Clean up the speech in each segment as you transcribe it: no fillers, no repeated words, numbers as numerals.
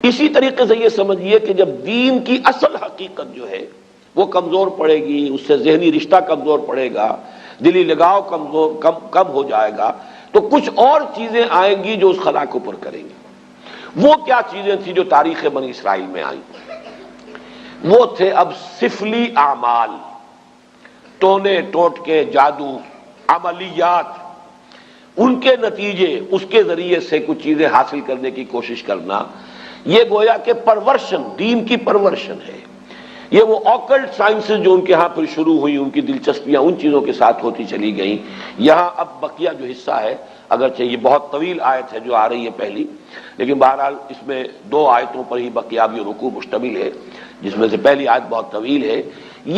اسی طریقے سے یہ سمجھیے کہ جب دین کی اصل حقیقت جو ہے وہ کمزور پڑے گی، اس سے ذہنی رشتہ کمزور پڑے گا، دلی لگاؤ کم ہو جائے گا، تو کچھ اور چیزیں آئیں گی جو اس خلا کو پر کریں گی۔ وہ کیا چیزیں تھیں جو تاریخ بنی اسرائیل میں آئیں؟ وہ تھے اب سفلی اعمال، ٹونے ٹوٹکے، جادو، عملیات، ان کے نتیجے، اس کے ذریعے سے کچھ چیزیں حاصل کرنے کی کوشش کرنا۔ یہ گویا کہ پرورشن، دین کی پرورشن ہے۔ یہ وہ آکلٹ سائنسز جو ان کے ہاں پھر شروع ہوئی، ان کی دلچسپیاں ان چیزوں کے ساتھ ہوتی چلی گئیں۔ یہاں اب بقیہ جو حصہ ہے، اگرچہ یہ بہت طویل آیت ہے جو آ رہی ہے پہلی، لیکن بہرحال اس میں 2 آیتوں پر ہی بقیہ بھی رکوع مشتمل ہے، جس میں سے پہلی آیت بہت طویل ہے۔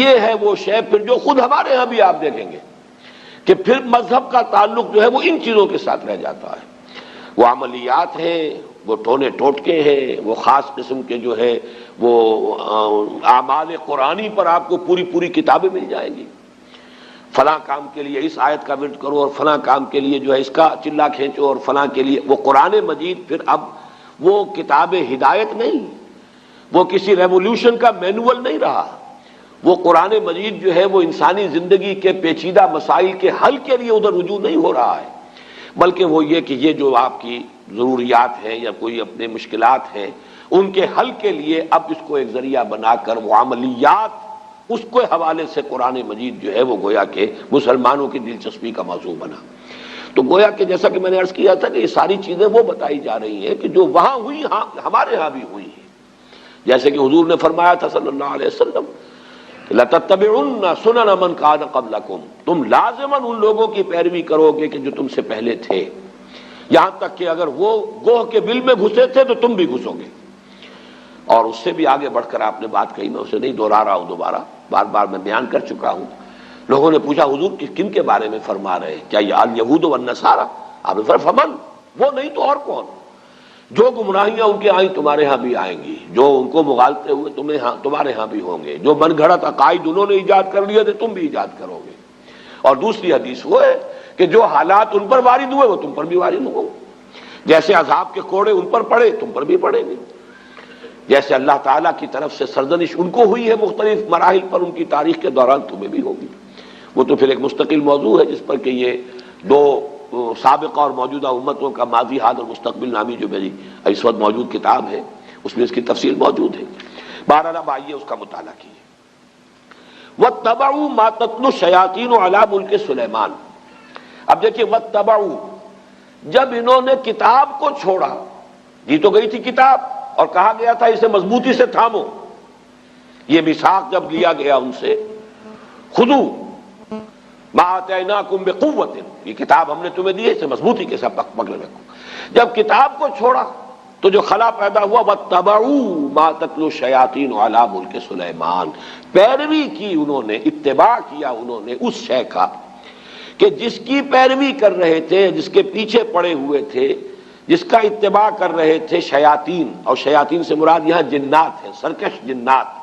یہ ہے وہ شے پھر جو خود ہمارے ہاں بھی آپ دیکھیں گے کہ پھر مذہب کا تعلق جو ہے وہ ان چیزوں کے ساتھ رہ جاتا ہے۔ وہ عملیات ہیں، وہ ٹونے ٹوٹکے ہیں، وہ خاص قسم کے جو ہے وہ اعمال قرآنی پر آپ کو پوری کتابیں مل جائیں گی۔ فلاں کام کے لیے اس آیت کا ورد کرو، اور فلاں کام کے لیے جو ہے اس کا چلا کھینچو، اور فلاں کے لیے وہ قرآن مجید پھر اب وہ کتاب ہدایت نہیں، وہ کسی ریولوشن کا مینول نہیں رہا۔ وہ قرآن مجید جو ہے وہ انسانی زندگی کے پیچیدہ مسائل کے حل کے لیے ادھر رجوع نہیں ہو رہا ہے، بلکہ وہ یہ کہ یہ جو آپ کی ضروریات ہیں یا کوئی اپنے مشکلات ہیں، ان کے حل کے لیے اب اس کو ایک ذریعہ بنا کر وہ عملیات، اس کے حوالے سے قرآن مجید جو ہے وہ گویا کہ مسلمانوں کی دلچسپی کا موضوع بنا۔ تو گویا کہ جیسا کہ میں نے عرض کیا تھا کہ یہ ساری چیزیں وہ بتائی جا رہی ہیں کہ جو وہاں ہوئی ہمارے ہاں بھی ہوئی ہیں۔ جیسے کہ حضور نے فرمایا تھا صلی اللہ علیہ وسلم، لَتَتَّبِعُنَّ سُنَنَ مَنْ كَانَ قَبْلَكُمْ، تم لازماً ان لوگوں کی پیروی کرو گے کہ جو تم سے پہلے تھے، یہاں تک کہ اگر وہ گوہ کے بل میں گھسے تھے تو تم بھی گھسو گے۔ اور اس سے بھی آگے بڑھ کر آپ نے بات کہی، میں اسے نہیں دہرا رہا ہوں، دوبارہ بار میں بیان کر چکا ہوں۔ لوگوں نے پوچھا حضور کن کے بارے میں فرما رہے ہیں؟ کیا یہ الیہود والنصارى؟ آپ نے فرمایا فمن، وہ نہیں تو اور کون؟ جو گمراہیاں ان کے آئیں تمہارے ہاں بھی آئیں گی، جو ان کو مغالطے ہوئے تمہارے ہاں بھی ہوں گے، جو من گھڑت عقائد انہوں نے ایجاد کر لیے تھے تم بھی ایجاد کرو گے۔ اور دوسری حدیث وہ ہے کہ جو حالات ان پر وارد ہوئے وہ تم پر بھی وارد ہوں، جیسے عذاب کے کوڑے ان پر پڑے تم پر بھی پڑیں گے، جیسے اللہ تعالیٰ کی طرف سے سرزنش ان کو ہوئی ہے مختلف مراحل پر ان کی تاریخ کے دوران تمہیں بھی ہوگی۔ وہ تو پھر ایک مستقل موضوع ہے جس پر کہ یہ 2 سابقہ اور موجودہ امتوں کا ماضی، حال اور مستقبل نامی جو میری اس وقت موجود کتاب ہے اس میں اس کی تفصیل موجود ہے۔ بہرحال اب آئیے اس کا مطالعہ کیجیے۔ وَاتَّبَعُوا مَا تَتْلُو الشَّيَاطِينُ عَلَىٰ مُلْكِ سُلَيْمَانَ۔ اب دیکھیے وَاتَّبَعُوا، جب انہوں نے کتاب کو چھوڑا، دی تو گئی تھی کتاب اور کہا گیا تھا اسے مضبوطی سے تھامو، یہ میثاق جب لیا گیا ان سے، خذوا ما آتیناکم بقوۃ، یہ کتاب ہم نے تمہیں دی ہے اسے مضبوطی کے ساتھ پکڑ رکھو۔ جب کتاب کو چھوڑا تو جو خلا پیدا ہوا، واتبعوا ما تتلو الشیاطین علی ملک سلیمان، پیروی کی انہوں نے، اتباع کیا انہوں نے اس شے کا کہ جس کی پیروی کر رہے تھے، جس کے پیچھے پڑے ہوئے تھے، جس کا اتباع کر رہے تھے شیاطین، اور شیاطین سے مراد یہاں جنات ہیں، سرکش جنات۔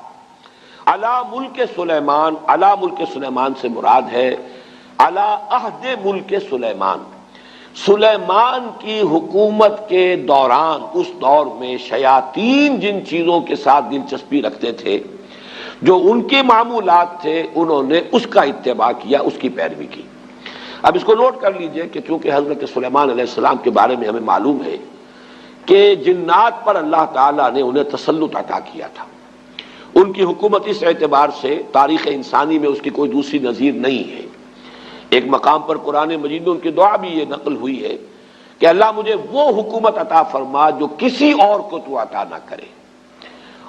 علی ملک سلیمان، علی ملک سلیمان سے مراد ہے علی عہد ملک سلیمان، سلیمان کی حکومت کے دوران، اس دور میں شیاطین جن چیزوں کے ساتھ دلچسپی رکھتے تھے، جو ان کے معمولات تھے، انہوں نے اس کا اتباع کیا، اس کی پیروی کی۔ اب اس کو نوٹ کر لیجئے کہ چونکہ حضرت سلیمان علیہ السلام کے بارے میں ہمیں معلوم ہے کہ جنات پر اللہ تعالیٰ نے انہیں تسلط عطا کیا تھا، ان کی حکومت اس اعتبار سے تاریخ انسانی میں اس کی کوئی دوسری نظیر نہیں ہے۔ ایک مقام پر قرآن مجید میں ان کی دعا بھی یہ نقل ہوئی ہے کہ اللہ مجھے وہ حکومت عطا فرما جو کسی اور کو تو عطا نہ کرے۔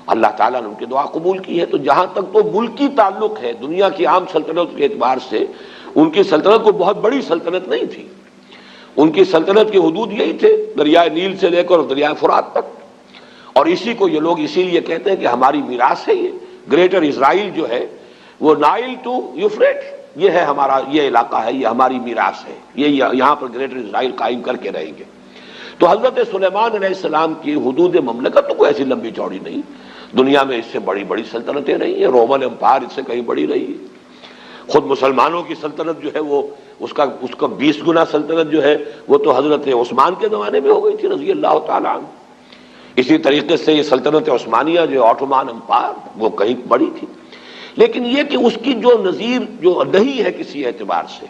اللہ تعالیٰ نے ان کی دعا قبول کی ہے۔ تو جہاں تک تو ملکی تعلق ہے، دنیا کی عام سلطنت کے اعتبار سے ان کی سلطنت کوئی بہت بڑی سلطنت نہیں تھی، ان کی سلطنت کی حدود یہی تھے، دریائے نیل سے لے کر دریائے فرات تک۔ اور اسی کو یہ لوگ اسی لیے کہتے ہیں کہ ہماری میراث ہے، یہ گریٹر اسرائیل جو ہے وہ نائل ٹو یوفریٹ، یہ ہے ہمارا، یہ علاقہ ہے، یہ ہماری میراث ہے، یہ یہاں پر گریٹر اسرائیل قائم کر کے رہیں گے۔ تو حضرت سلیمان علیہ السلام کی حدود مملکت تو کوئی ایسی لمبی چوڑی نہیں، دنیا میں اس سے بڑی بڑی سلطنتیں رہی ہیں، رومن امپائر اس سے کہیں بڑی رہی ہے، خود مسلمانوں کی سلطنت جو ہے وہ اس کا 20 گنا سلطنت جو ہے وہ تو حضرت عثمان کے زمانے میں ہو گئی تھی رضی اللہ تعالیٰ عنہ۔ اسی طریقے سے یہ سلطنت عثمانیہ جو آٹومان امپائر وہ کہیں بڑی تھی، لیکن یہ کہ اس کی جو نظیر جو نہیں ہے کسی اعتبار سے،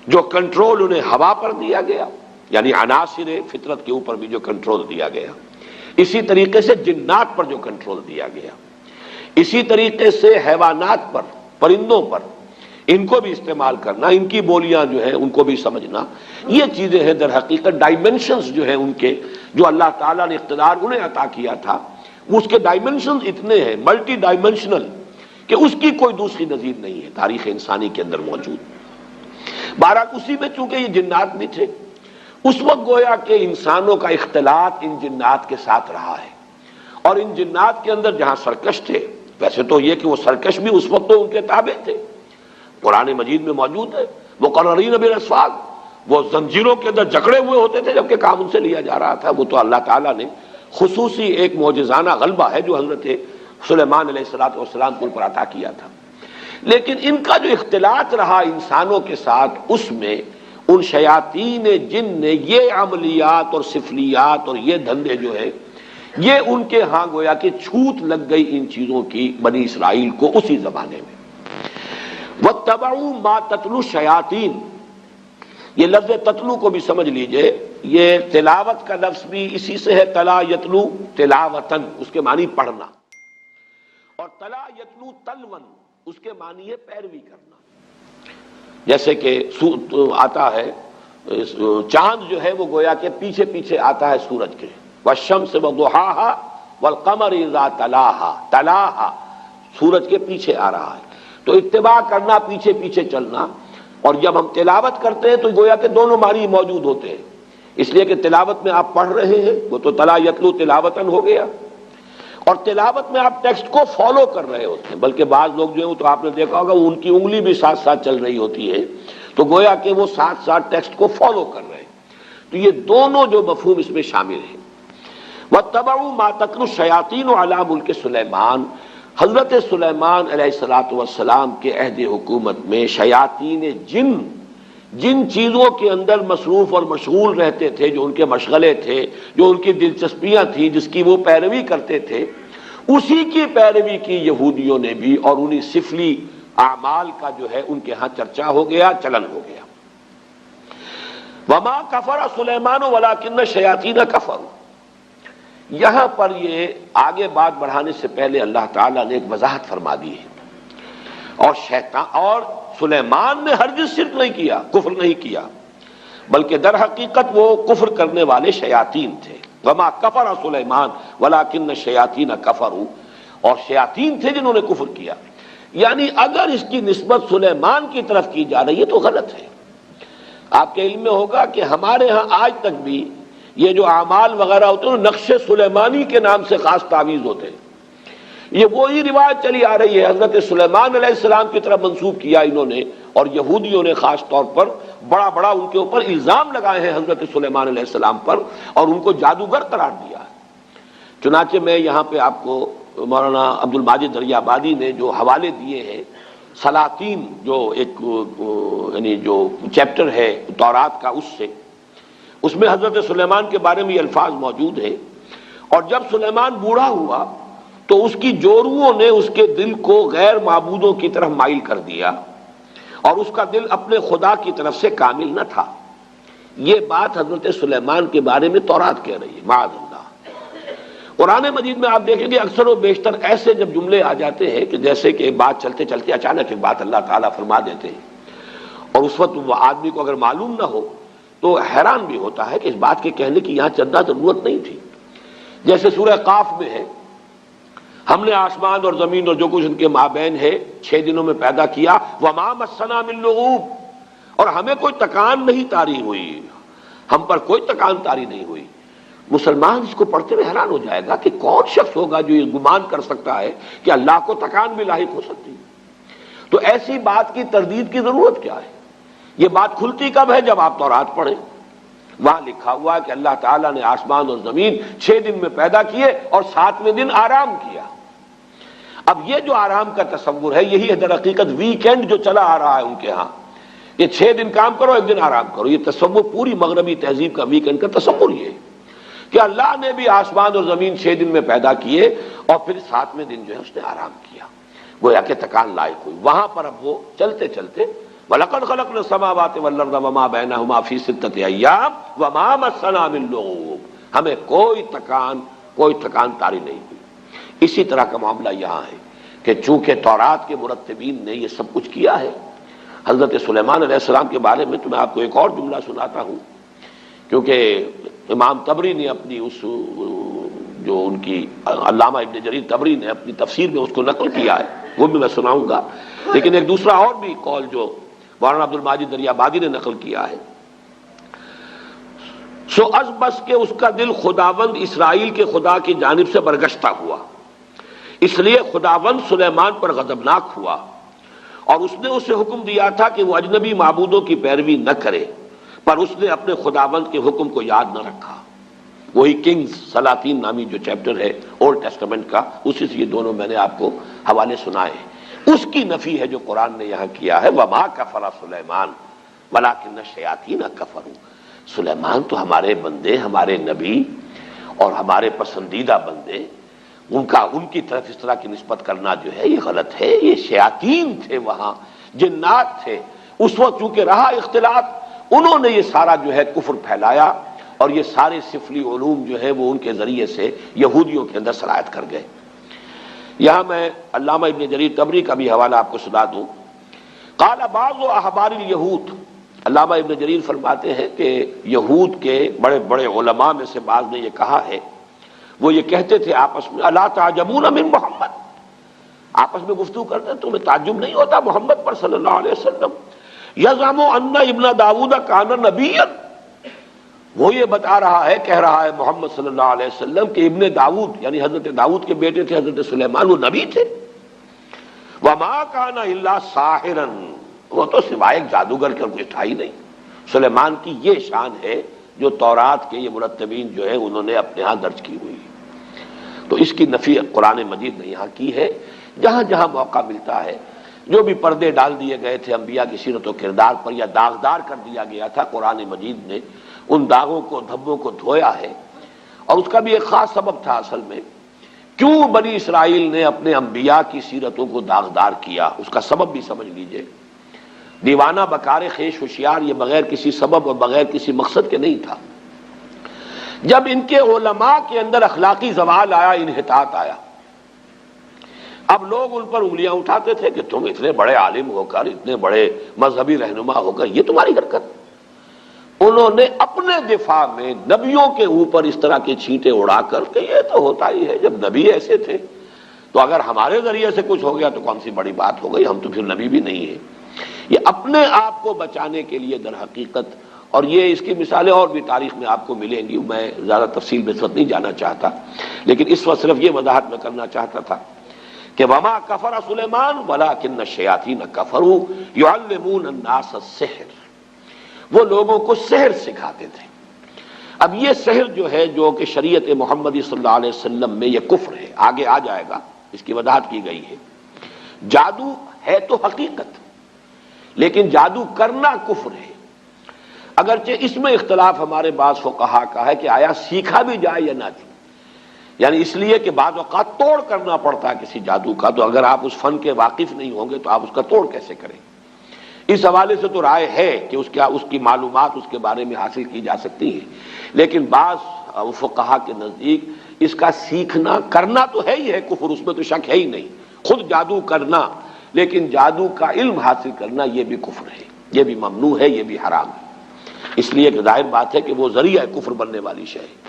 جو کنٹرول انہیں ہوا پر دیا گیا، یعنی عناصر فطرت کے اوپر بھی جو کنٹرول دیا گیا، اسی طریقے سے جنات پر جو کنٹرول دیا گیا، اسی طریقے سے حیوانات پر، پرندوں پر، ان کو بھی استعمال کرنا، ان کی بولیاں جو ہیں ان کو بھی سمجھنا، یہ چیزیں ہیں در حقیقت ڈائمنشنز جو ہیں ان کے، جو اللہ تعالیٰ نے اقتدار انہیں عطا کیا تھا، اس کے ڈائمنشنز اتنے ہیں ملٹی ڈائمنشنل کہ اس کی کوئی دوسری نظیر نہیں ہے تاریخ انسانی کے اندر موجود۔ بہرحال اسی میں چونکہ یہ جنات بھی تھے، اس وقت گویا کہ انسانوں کا اختلاط ان جنات کے ساتھ رہا ہے، اور ان جنات کے اندر جہاں سرکش تھے، ویسے تو یہ کہ وہ سرکش بھی اس وقت تو ان کے تابع تھے، قرآن مجید میں موجود ہے، مقررین بالاسفاد، وہ زنجیروں کے اندر جکڑے ہوئے ہوتے تھے جبکہ کام ان سے لیا جا رہا تھا۔ وہ تو اللہ تعالیٰ نے خصوصی ایک معجزانہ غلبہ ہے جو حضرت سلیمان علیہ السلام کو پر عطا کیا تھا، لیکن ان کا جو اختلاط رہا انسانوں کے ساتھ، اس میں ان شیاطین جن نے یہ عملیات اور سفلیات اور یہ دھندے جو ہے، یہ ان کے ہاں گویا کہ چھوت لگ گئی ان چیزوں کی بنی اسرائیل کو اسی زمانے میں۔ وَاتَّبَعُوا مَا تَتْلُو الشَّيَاطِينُ، یہ لفظ تتلو کو بھی سمجھ لیجئے، یہ تلاوت کا لفظ بھی اسی سے ہے، تلا یتلو تلاوتن، اس کے معنی پڑھنا، اور تلا یتلو تلون، اس کے معنی ہے پیروی کرنا۔ جیسے کہ آتا ہے چاند جو ہے وہ گویا کہ پیچھے پیچھے آتا ہے سورج کے، والشمس وضحاها والقمر اذا تلاها، تلاها سورج کے پیچھے آ رہا ہے، تو اتباع کرنا، پیچھے پیچھے چلنا۔ اور جب ہم تلاوت کرتے ہیں تو گویا کہ دونوں معنی موجود ہوتے ہیں، اس لیے کہ تلاوت میں آپ پڑھ رہے ہیں، وہ تو تلا یتلو تلاوتن ہو گیا، اور تلاوت میں آپ ٹیکسٹ کو فالو کر رہے ہوتے ہیں، بلکہ بعض لوگ جو ہیں تو آپ نے دیکھا ہوگا ان کی انگلی بھی ساتھ ساتھ چل رہی ہوتی ہے، تو گویا کہ وہ ساتھ ساتھ ٹیکسٹ کو فالو کر رہے ہیں۔ تو یہ دونوں جو مفہوم اس میں شامل ہیں۔ وَاتَّبَعُوا مَا تَتْلُو الشَّيَاطِينُ عَلَىٰ مُلْكِ سُلَيْمَانَ، حضرت سلیمان علیہ السلام کے عہد حکومت میں شیاطین جن چیزوں کے اندر مصروف اور مشغول رہتے تھے، جو ان کے مشغلے تھے، جو ان کی دلچسپیاں تھیں، جس کی وہ پیروی کرتے تھے، اسی کی پیروی کی یہودیوں نے بھی، اور انہی سفلی اعمال کا جو ہے ان کے ہاں چرچا ہو گیا، چلن ہو گیا۔ وَمَا كَفَرَ سُلَيْمَانُ وَلَٰكِنَّ الشَّيَاطِينَ كَفَرُوا، یہاں پر یہ آگے بات بڑھانے سے پہلے اللہ تعالیٰ نے ایک وضاحت فرما دی ہے، اور سلیمان نے ہرگز شرک نہیں کیا، کفر نہیں کیا، بلکہ در حقیقت وہ کفر کرنے والے شیاطین تھے۔ وما کفر سلیمان ولکن الشیاطین کفروا، اور شیاطین تھے جنہوں نے کفر کیا۔ یعنی اگر اس کی نسبت سلیمان کی طرف کی جا رہی ہے تو غلط ہے۔ آپ کے علم میں ہوگا کہ ہمارے ہاں آج تک بھی یہ جو اعمال وغیرہ ہوتے ہیں نقش سلیمانی کے نام سے خاص تعویذ ہوتے ہیں، یہ وہی روایت چلی آ رہی ہے، حضرت سلیمان علیہ السلام کی طرف منسوب کیا انہوں نے، اور یہودیوں نے خاص طور پر بڑا ان کے اوپر الزام لگائے ہیں حضرت سلیمان علیہ السلام پر، اور ان کو جادوگر قرار دیا ہے۔ چنانچہ میں یہاں پہ آپ کو مولانا عبد الماجد دریابادی نے جو حوالے دیے ہیں، سلاطین جو ایک یعنی جو چیپٹر ہے تورات کا، اس میں حضرت سلیمان کے بارے میں یہ الفاظ موجود ہیں، اور جب سلیمان بوڑھا ہوا تو اس کی جوروؤں نے اس کے دل کو غیر معبودوں کی طرف مائل کر دیا، اور اس کا دل اپنے خدا کی طرف سے کامل نہ تھا۔ یہ بات حضرت سلیمان کے بارے میں تورات کہہ رہی ہے، معاذ اللہ۔ قرآن مجید میں آپ دیکھیں گے اکثر و بیشتر ایسے جب جملے آ جاتے ہیں کہ جیسے کہ ایک بات چلتے چلتے اچانک ایک بات اللہ تعالیٰ فرما دیتے ہیں، اور اس وقت وہ آدمی کو اگر معلوم نہ ہو تو حیران بھی ہوتا ہے کہ اس بات کے کہنے کی یہاں چندہ ضرورت نہیں تھی۔ جیسے سورہ قاف میں ہے، ہم نے آسمان اور زمین اور جو کچھ ان کے مابین ہے 6 دنوں میں پیدا کیا، وما مسنا من لغوب، اور ہمیں کوئی تکان نہیں طاری ہوئی، ہم پر کوئی تکان طاری نہیں ہوئی۔ مسلمان اس کو پڑھتے ہوئے حیران ہو جائے گا کہ کون شخص ہوگا جو یہ گمان کر سکتا ہے کہ اللہ کو تکان بھی لاحق ہو سکتی ہے۔ تو ایسی بات کی تردید کی ضرورت کیا ہے؟ یہ بات کھلتی کب ہے؟ جب آپ تورات پڑھیں، وہاں لکھا ہوا ہے کہ اللہ تعالیٰ نے آسمان اور زمین 6 دن میں پیدا کیے اور 7ویں دن آرام کیا۔ اب یہ جو آرام کا تصور ہے، یہی ہے در حقیقت ویکینڈ جو چلا آ رہا ہے ان کے ہاں، یہ 6 دن کام کرو 1 دن آرام کرو، یہ تصور پوری مغربی تہذیب کا ویکینڈ کا تصور یہ ہے کہ اللہ نے بھی آسمان اور زمین 6 دن میں پیدا کیے اور پھر 7ویں دن جو ہے اس نے آرام کیا، گویا کہ تکان لائق ہوئی۔ وہاں پر اب وہ چلتے چلتے وَلَقَدْ خَلَقْنَا السَّمَاوَاتِ وَالْأَرْضَ وَمَا بَيْنَهُمَا فِي 6 أَيَّامٍ وَمَا مَسَّنَا مِن لُغُوبٍ، ہمیں کوئی تھکان طاری نہیں ہوئی۔ اسی طرح کا معاملہ یہاں ہے کہ چونکہ تورات کے مرتبین نے یہ سب کچھ کیا ہے، حضرت سلیمان علیہ السلام کے بارے میں تو میں آپ کو ایک اور جملہ سناتا ہوں، کیونکہ امام طبری نے اپنی اس جو ان کی علامہ ابن جریر طبری نے اپنی تفسیر میں اس کو نقل کیا ہے، وہ بھی میں سناؤں گا، لیکن ایک دوسرا اور بھی قول جو مولانا عبد الماجد دریابادی نے نقل کیا ہے، سو از بس کہ اس کا دل خداوند اسرائیل کے خدا کی جانب سے برگشتہ ہوا، اس لیے خداوند سلیمان پر غضبناک ہوا، اور اس نے اسے حکم دیا تھا کہ وہ اجنبی معبودوں کی پیروی نہ کرے، پر اس نے اپنے خداوند کے حکم کو یاد نہ رکھا۔ وہی کنگز سلاطین نامی جو چیپٹر ہے اولڈ ٹیسٹمنٹ کا، اسی سے یہ دونوں میں نے آپ کو حوالے سنائے ہیں۔ اس کی نفی ہے جو قرآن نے یہاں کیا ہے، وَمَا كَفَرَ سُلَيْمَانُ وَلَٰكِنَّ الشَّيَاطِينَ كَفَرُوا۔ سلیمان تو ہمارے بندے، ہمارے نبی اور ہمارے پسندیدہ بندے، ان کی طرف اس طرح کی نسبت کرنا جو ہے یہ غلط ہے۔ یہ شیاطین تھے، وہاں جنات تھے، اس وقت چونکہ رہا اختلاط، انہوں نے یہ سارا جو ہے کفر پھیلایا، اور یہ سارے سفلی علوم جو ہے وہ ان کے ذریعے سے یہودیوں کے اندر سرایت کر گئے۔ یہاں میں علامہ ابن جریر طبری کا بھی حوالہ آپ کو سنا دوں۔ قال بعض احبار الیہود، علامہ ابن جریر فرماتے ہیں کہ یہود کے بڑے بڑے علماء میں سے بعض نے یہ کہا ہے، وہ یہ کہتے تھے آپس میں، الا تعجبون من محمد، آپس میں گفتگو کرتے ہیں، تمہیں تعجب نہیں ہوتا محمد پر صلی اللہ علیہ وسلم، یزعم ان ابن داؤد کان نبیا، وہ یہ بتا رہا ہے، کہہ رہا ہے محمد صلی اللہ علیہ وسلم کہ ابن داؤد یعنی حضرت داؤد کے بیٹے تھے حضرت سلیمان، وہ نبی تھے۔ وما کان الا ساحرا، وہ تو سوائے ایک جادوگر کے کوئی تھا ہی نہیں۔ سلیمان کی یہ شان ہے جو تورات کے یہ مرتبین جو ہے انہوں نے اپنے ہاں درج کی ہوئی، تو اس کی نفی قرآن مجید نے یہاں کی ہے۔ جہاں جہاں موقع ملتا ہے، جو بھی پردے ڈال دیے گئے تھے انبیاء کی سیرت و کردار پر، یا داغدار کر دیا گیا تھا، قرآن مجید نے ان داغوں کو، دھبوں کو دھویا ہے، اور اس کا بھی ایک خاص سبب تھا اصل میں، کیوں بنی اسرائیل نے اپنے انبیاء کی سیرتوں کو داغدار کیا، اس کا سبب بھی سمجھ لیجئے۔ دیوانہ بکار خیش ہوشیار یہ بغیر کسی سبب اور بغیر کسی مقصد کے نہیں تھا۔ جب ان کے علماء کے اندر اخلاقی زوال آیا، انحطاط آیا، اب لوگ ان پر انگلیاں اٹھاتے تھے کہ تم اتنے بڑے عالم ہو کر، اتنے بڑے مذہبی رہنما ہو کر، یہ تمہاری حرکت۔ انہوں نے اپنے دفاع میں نبیوں کے اوپر اس طرح کے چھینٹے اڑا کر کہ یہ تو ہوتا ہی ہے، جب نبی ایسے تھے تو اگر ہمارے ذریعے سے کچھ ہو گیا تو کون سی بڑی بات ہو گئی، ہم تو پھر نبی بھی نہیں ہیں۔ یہ اپنے آپ کو بچانے کے لیے در حقیقت، اور یہ اس کی مثالیں اور بھی تاریخ میں آپ کو ملیں گی، میں زیادہ تفصیل میں اس وقت نہیں جانا چاہتا، لیکن اس وقت صرف یہ وضاحت میں کرنا چاہتا تھا کہ وما کفر سلیمان ولکن الشیاطین کفروا یعلمون الناس السحر، وہ لوگوں کو سحر سکھاتے تھے۔ اب یہ سحر جو ہے، جو کہ شریعت محمدی صلی اللہ علیہ وسلم میں یہ کفر ہے، آگے آ جائے گا، اس کی وضاحت کی گئی ہے۔ جادو ہے تو حقیقت، لیکن جادو کرنا کفر ہے، اگرچہ اس میں اختلاف ہمارے بعض فقہا کا ہے کہ آیا سیکھا بھی جائے یا نہ جائے، یعنی اس لیے کہ بعض اوقات توڑ کرنا پڑتا ہے کسی جادو کا، تو اگر آپ اس فن کے واقف نہیں ہوں گے تو آپ اس کا توڑ کیسے کریں؟ اس حوالے سے تو رائے ہے کہ اس کی معلومات اس کے بارے میں حاصل کی جا سکتی ہیں، لیکن بعض فقہا کے نزدیک اس کا سیکھنا کرنا تو ہے ہی ہے کفر، اس میں تو شک ہے ہی نہیں، خود جادو کرنا، لیکن جادو کا علم حاصل کرنا یہ بھی کفر ہے، یہ بھی ممنوع ہے، یہ بھی حرام ہے، اس لیے کہ ظاہر بات ہے کہ وہ ذریعہ کفر بننے والی شے ہے۔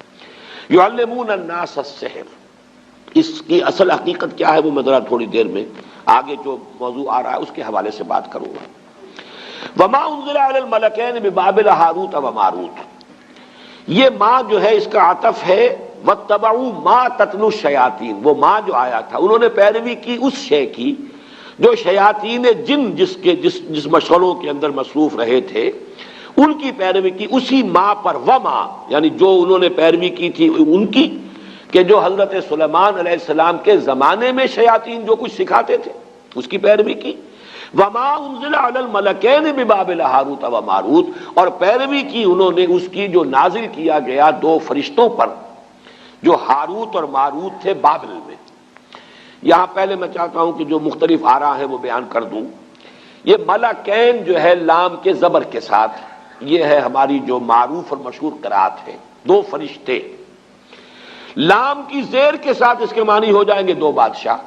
یعلمون الناس السحر، اس کی اصل حقیقت کیا ہے وہ میں ذرا تھوڑی دیر میں آگے جو موضوع آ رہا ہے اس کے حوالے سے بات کروں گا۔ وما انزل علی الملکین ببابل ہاروت و ماروت، یہ ماں جو ہے اس کا عطف ہے واتبعوا ما تتلو الشیاطین، وہ ماں جو آیا تھا انہوں نے پیروی کی اس شے کی جو شیاطین جن جس مشغلوں کے اندر مصروف رہے تھے، ان کی پیروی کی اسی ماں پر، وما یعنی جو انہوں نے پیروی کی تھی ان کی، کہ جو حضرت سلیمان علیہ السلام کے زمانے میں شیاطین جو کچھ سکھاتے تھے اس کی پیروی کی، وما انزل علی الملکین ببابل ہاروت و ماروت، اور پیروی کی انہوں نے اس کی جو نازل کیا گیا دو فرشتوں پر جو ہاروت اور ماروت تھے بابل میں۔ یہاں پہلے میں چاہتا ہوں کہ جو مختلف آراء ہیں وہ بیان کر دوں۔ یہ ملکین جو ہے لام کے زبر کے ساتھ، یہ ہے ہماری جو معروف اور مشہور قرات ہے، دو فرشتے۔ لام کی زیر کے ساتھ اس کے معنی ہو جائیں گے دو بادشاہ۔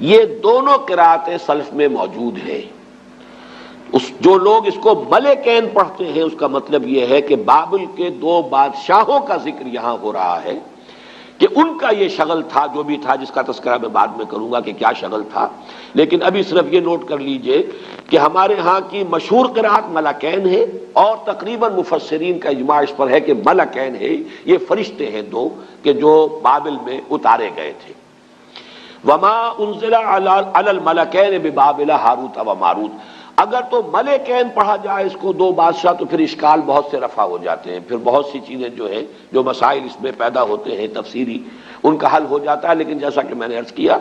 یہ دونوں قراتیں سلف میں موجود ہیں۔ جو لوگ اس کو ملکین پڑھتے ہیں اس کا مطلب یہ ہے کہ بابل کے دو بادشاہوں کا ذکر یہاں ہو رہا ہے کہ ان کا یہ شغل تھا، جو بھی تھا، جس کا تذکرہ میں بعد میں کروں گا کہ کیا شغل تھا، لیکن ابھی صرف یہ نوٹ کر لیجئے کہ ہمارے ہاں کی مشہور قرات ملکین ہے، اور تقریباً مفسرین کا اجماع اس پر ہے کہ ملکین ہے، یہ فرشتے ہیں دو کہ جو بابل میں اتارے گئے تھے۔ وما انزل علی الملکین ببابل ہاروت و ماروت، اگر تو ملکین پڑھا جائے اس کو دو بادشاہ تو پھر اشکال بہت سے رفع ہو جاتے ہیں، پھر بہت سی چیزیں جو ہیں جو مسائل اس میں پیدا ہوتے ہیں تفسیری، ان کا حل ہو جاتا ہے۔ لیکن جیسا کہ میں نے عرض کیا،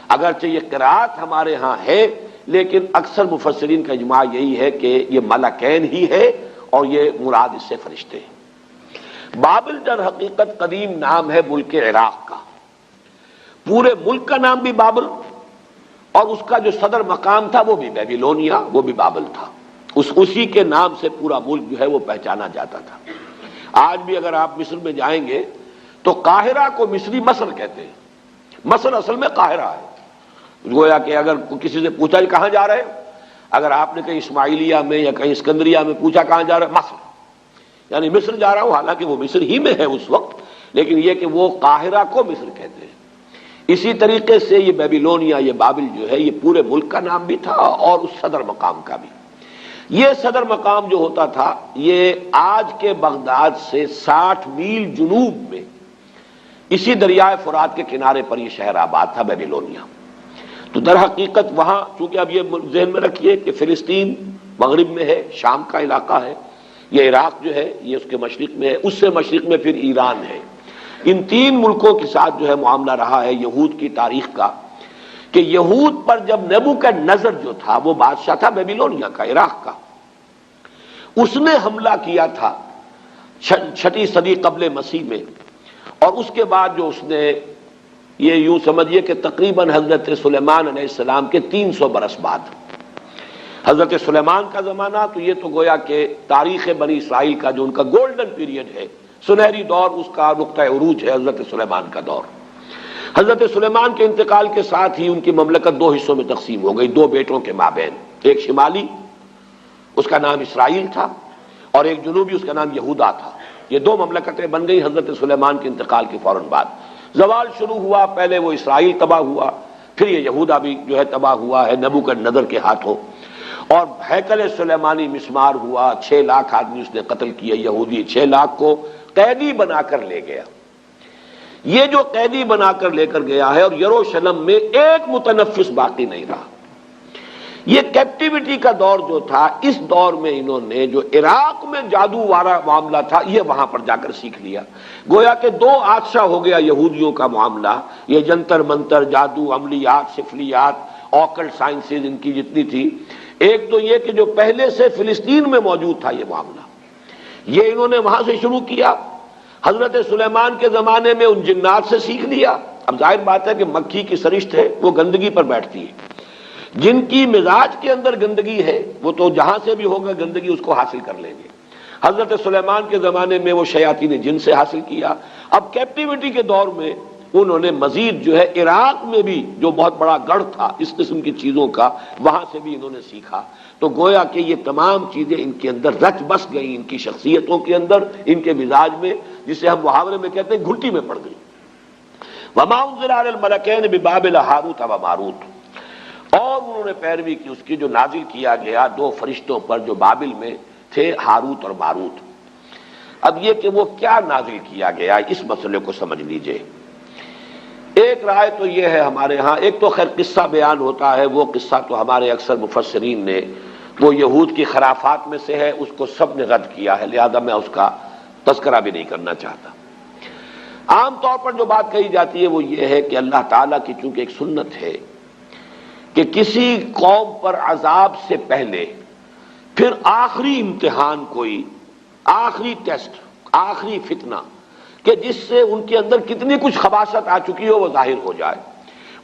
اگرچہ یہ قرات ہمارے ہاں ہے لیکن اکثر مفسرین کا اجماع یہی ہے کہ یہ ملکین ہی ہے اور یہ مراد اس سے فرشتے ہیں۔ بابل در حقیقت قدیم نام ہے ملک عراق کا، پورے ملک کا نام بھی بابل، اور اس کا جو صدر مقام تھا وہ بھی بیبیلونیا، وہ بھی بابل تھا۔ اسی کے نام سے پورا ملک جو ہے وہ پہچانا جاتا تھا۔ آج بھی اگر آپ مصر میں جائیں گے تو قاہرہ کو مصری مصر کہتے ہیں، مصر اصل میں قاہرہ ہے۔ گویا کہ اگر کسی سے پوچھا کہاں جا رہے، اگر آپ نے کہیں اسماعیلیہ میں یا کہیں اسکندریہ میں پوچھا کہاں جا رہے، مصر، یعنی مصر جا رہا ہوں، حالانکہ وہ مصر ہی میں ہے اس وقت، لیکن یہ کہ وہ قاہرہ کو مصر کہتے ہیں۔ اسی طریقے سے یہ بیبیلونیا، یہ بابل جو ہے، یہ پورے ملک کا نام بھی تھا اور اس صدر مقام کا بھی۔ یہ صدر مقام جو ہوتا تھا یہ آج کے بغداد سے 60 میل جنوب میں اسی دریائے فرات کے کنارے پر یہ شہر آباد تھا بیبیلونیا۔ تو در حقیقت وہاں چونکہ اب یہ ذہن میں رکھیے کہ فلسطین مغرب میں ہے، شام کا علاقہ ہے، یہ عراق جو ہے یہ اس کے مشرق میں ہے، اس سے مشرق میں پھر ایران ہے۔ ان تین ملکوں کے ساتھ جو ہے معاملہ رہا ہے یہود کی تاریخ کا، کہ یہود پر جب نبوکدنضر جو تھا وہ بادشاہ تھا بیبیلونیا کا، عراق کا، اس نے حملہ کیا تھا 6 صدی قبل مسیح میں، اور اس کے بعد جو اس نے، یہ یوں سمجھیے کہ تقریباً حضرت سلیمان علیہ السلام کے 300 برس بعد، حضرت سلیمان کا زمانہ تو یہ تو گویا کہ تاریخ بنی اسرائیل کا جو ان کا گولڈن پیریڈ ہے، سنہری دور، اس کا نقطہ عروج ہے حضرت سلیمان کا دور۔ حضرت سلیمان کے انتقال کے ساتھ ہی ان کی مملکت 2 حصوں میں تقسیم ہو گئی، 2 بیٹوں کے مابین، ایک شمالی اس کا نام اسرائیل تھا اور ایک جنوبی اس کا نام یہودا تھا۔ یہ 2 مملکتیں بن گئی حضرت سلیمان کے انتقال کے فوراً بعد۔ زوال شروع ہوا، پہلے وہ اسرائیل تباہ ہوا، پھر یہ یہودا بھی جو ہے تباہ ہوا ہے نبوکدنضر کے ہاتھوں، اور ہیکل سلیمانی مسمار ہوا، 6 لاکھ آدمی اس نے قتل کیے یہودی، 6 لاکھ کو قیدی بنا کر لے گیا۔ یہ جو قیدی بنا کر لے کر گیا ہے، اور یروشلم میں ایک متنفس باقی نہیں رہا۔ یہ کیپٹیوٹی کا دور جو تھا، اس دور میں انہوں نے جو عراق میں جادو والا معاملہ تھا یہ وہاں پر جا کر سیکھ لیا۔ گویا کہ 2 آتشا ہو گیا یہودیوں کا معاملہ، یہ جنتر منتر، جادو، عملیات، سفلیات، آکلٹ سائنسز ان کی جتنی تھی۔ ایک تو یہ کہ جو پہلے سے فلسطین میں موجود تھا یہ معاملہ، یہ انہوں نے وہاں سے شروع کیا، حضرت سلیمان کے زمانے میں ان جنات سے سیکھ لیا۔ اب ظاہر بات ہے کہ مکھی کی سرشت ہے، وہ گندگی پر بیٹھتی ہے، جن کی مزاج کے اندر گندگی ہے وہ تو جہاں سے بھی ہوگا گندگی اس کو حاصل کر لیں گے۔ حضرت سلیمان کے زمانے میں وہ شیاطین جن سے حاصل کیا۔ اب کیپٹیوٹی کے دور میں انہوں نے مزید جو ہے عراق میں بھی جو بہت بڑا گڑھ تھا اس قسم کی چیزوں کا، وہاں سے بھی انہوں نے سیکھا۔ تو گویا کہ یہ تمام چیزیں ان کے اندر رچ بس گئیں، ان کی شخصیتوں کے اندر، ان کے مزاج میں، جسے ہم محاورے میں کہتے ہیں گھٹی میں پڑ گئی۔ وما انزل علی الملکین ببابل ہاروت و ماروت، اور انہوں نے پیروی کی اس کی جو نازل کیا گیا 2 فرشتوں پر جو بابل میں تھے، ہاروت اور ماروت۔ اب یہ کہ وہ کیا نازل کیا گیا اس مسئلے کو سمجھ لیجئے۔ ایک رائے تو یہ ہے ہمارے ہاں، ایک تو خیر قصہ بیان ہوتا ہے، وہ قصہ تو ہمارے اکثر مفسرین نے، وہ یہود کی خرافات میں سے ہے، اس کو سب نے رد کیا ہے، لہذا میں اس کا تذکرہ بھی نہیں کرنا چاہتا۔ عام طور پر جو بات کہی جاتی ہے وہ یہ ہے کہ اللہ تعالیٰ کی چونکہ ایک سنت ہے کہ کسی قوم پر عذاب سے پہلے پھر آخری امتحان، کوئی آخری ٹیسٹ، آخری فتنہ کہ جس سے ان کے اندر کتنی کچھ خباثت آ چکی ہو وہ ظاہر ہو جائے.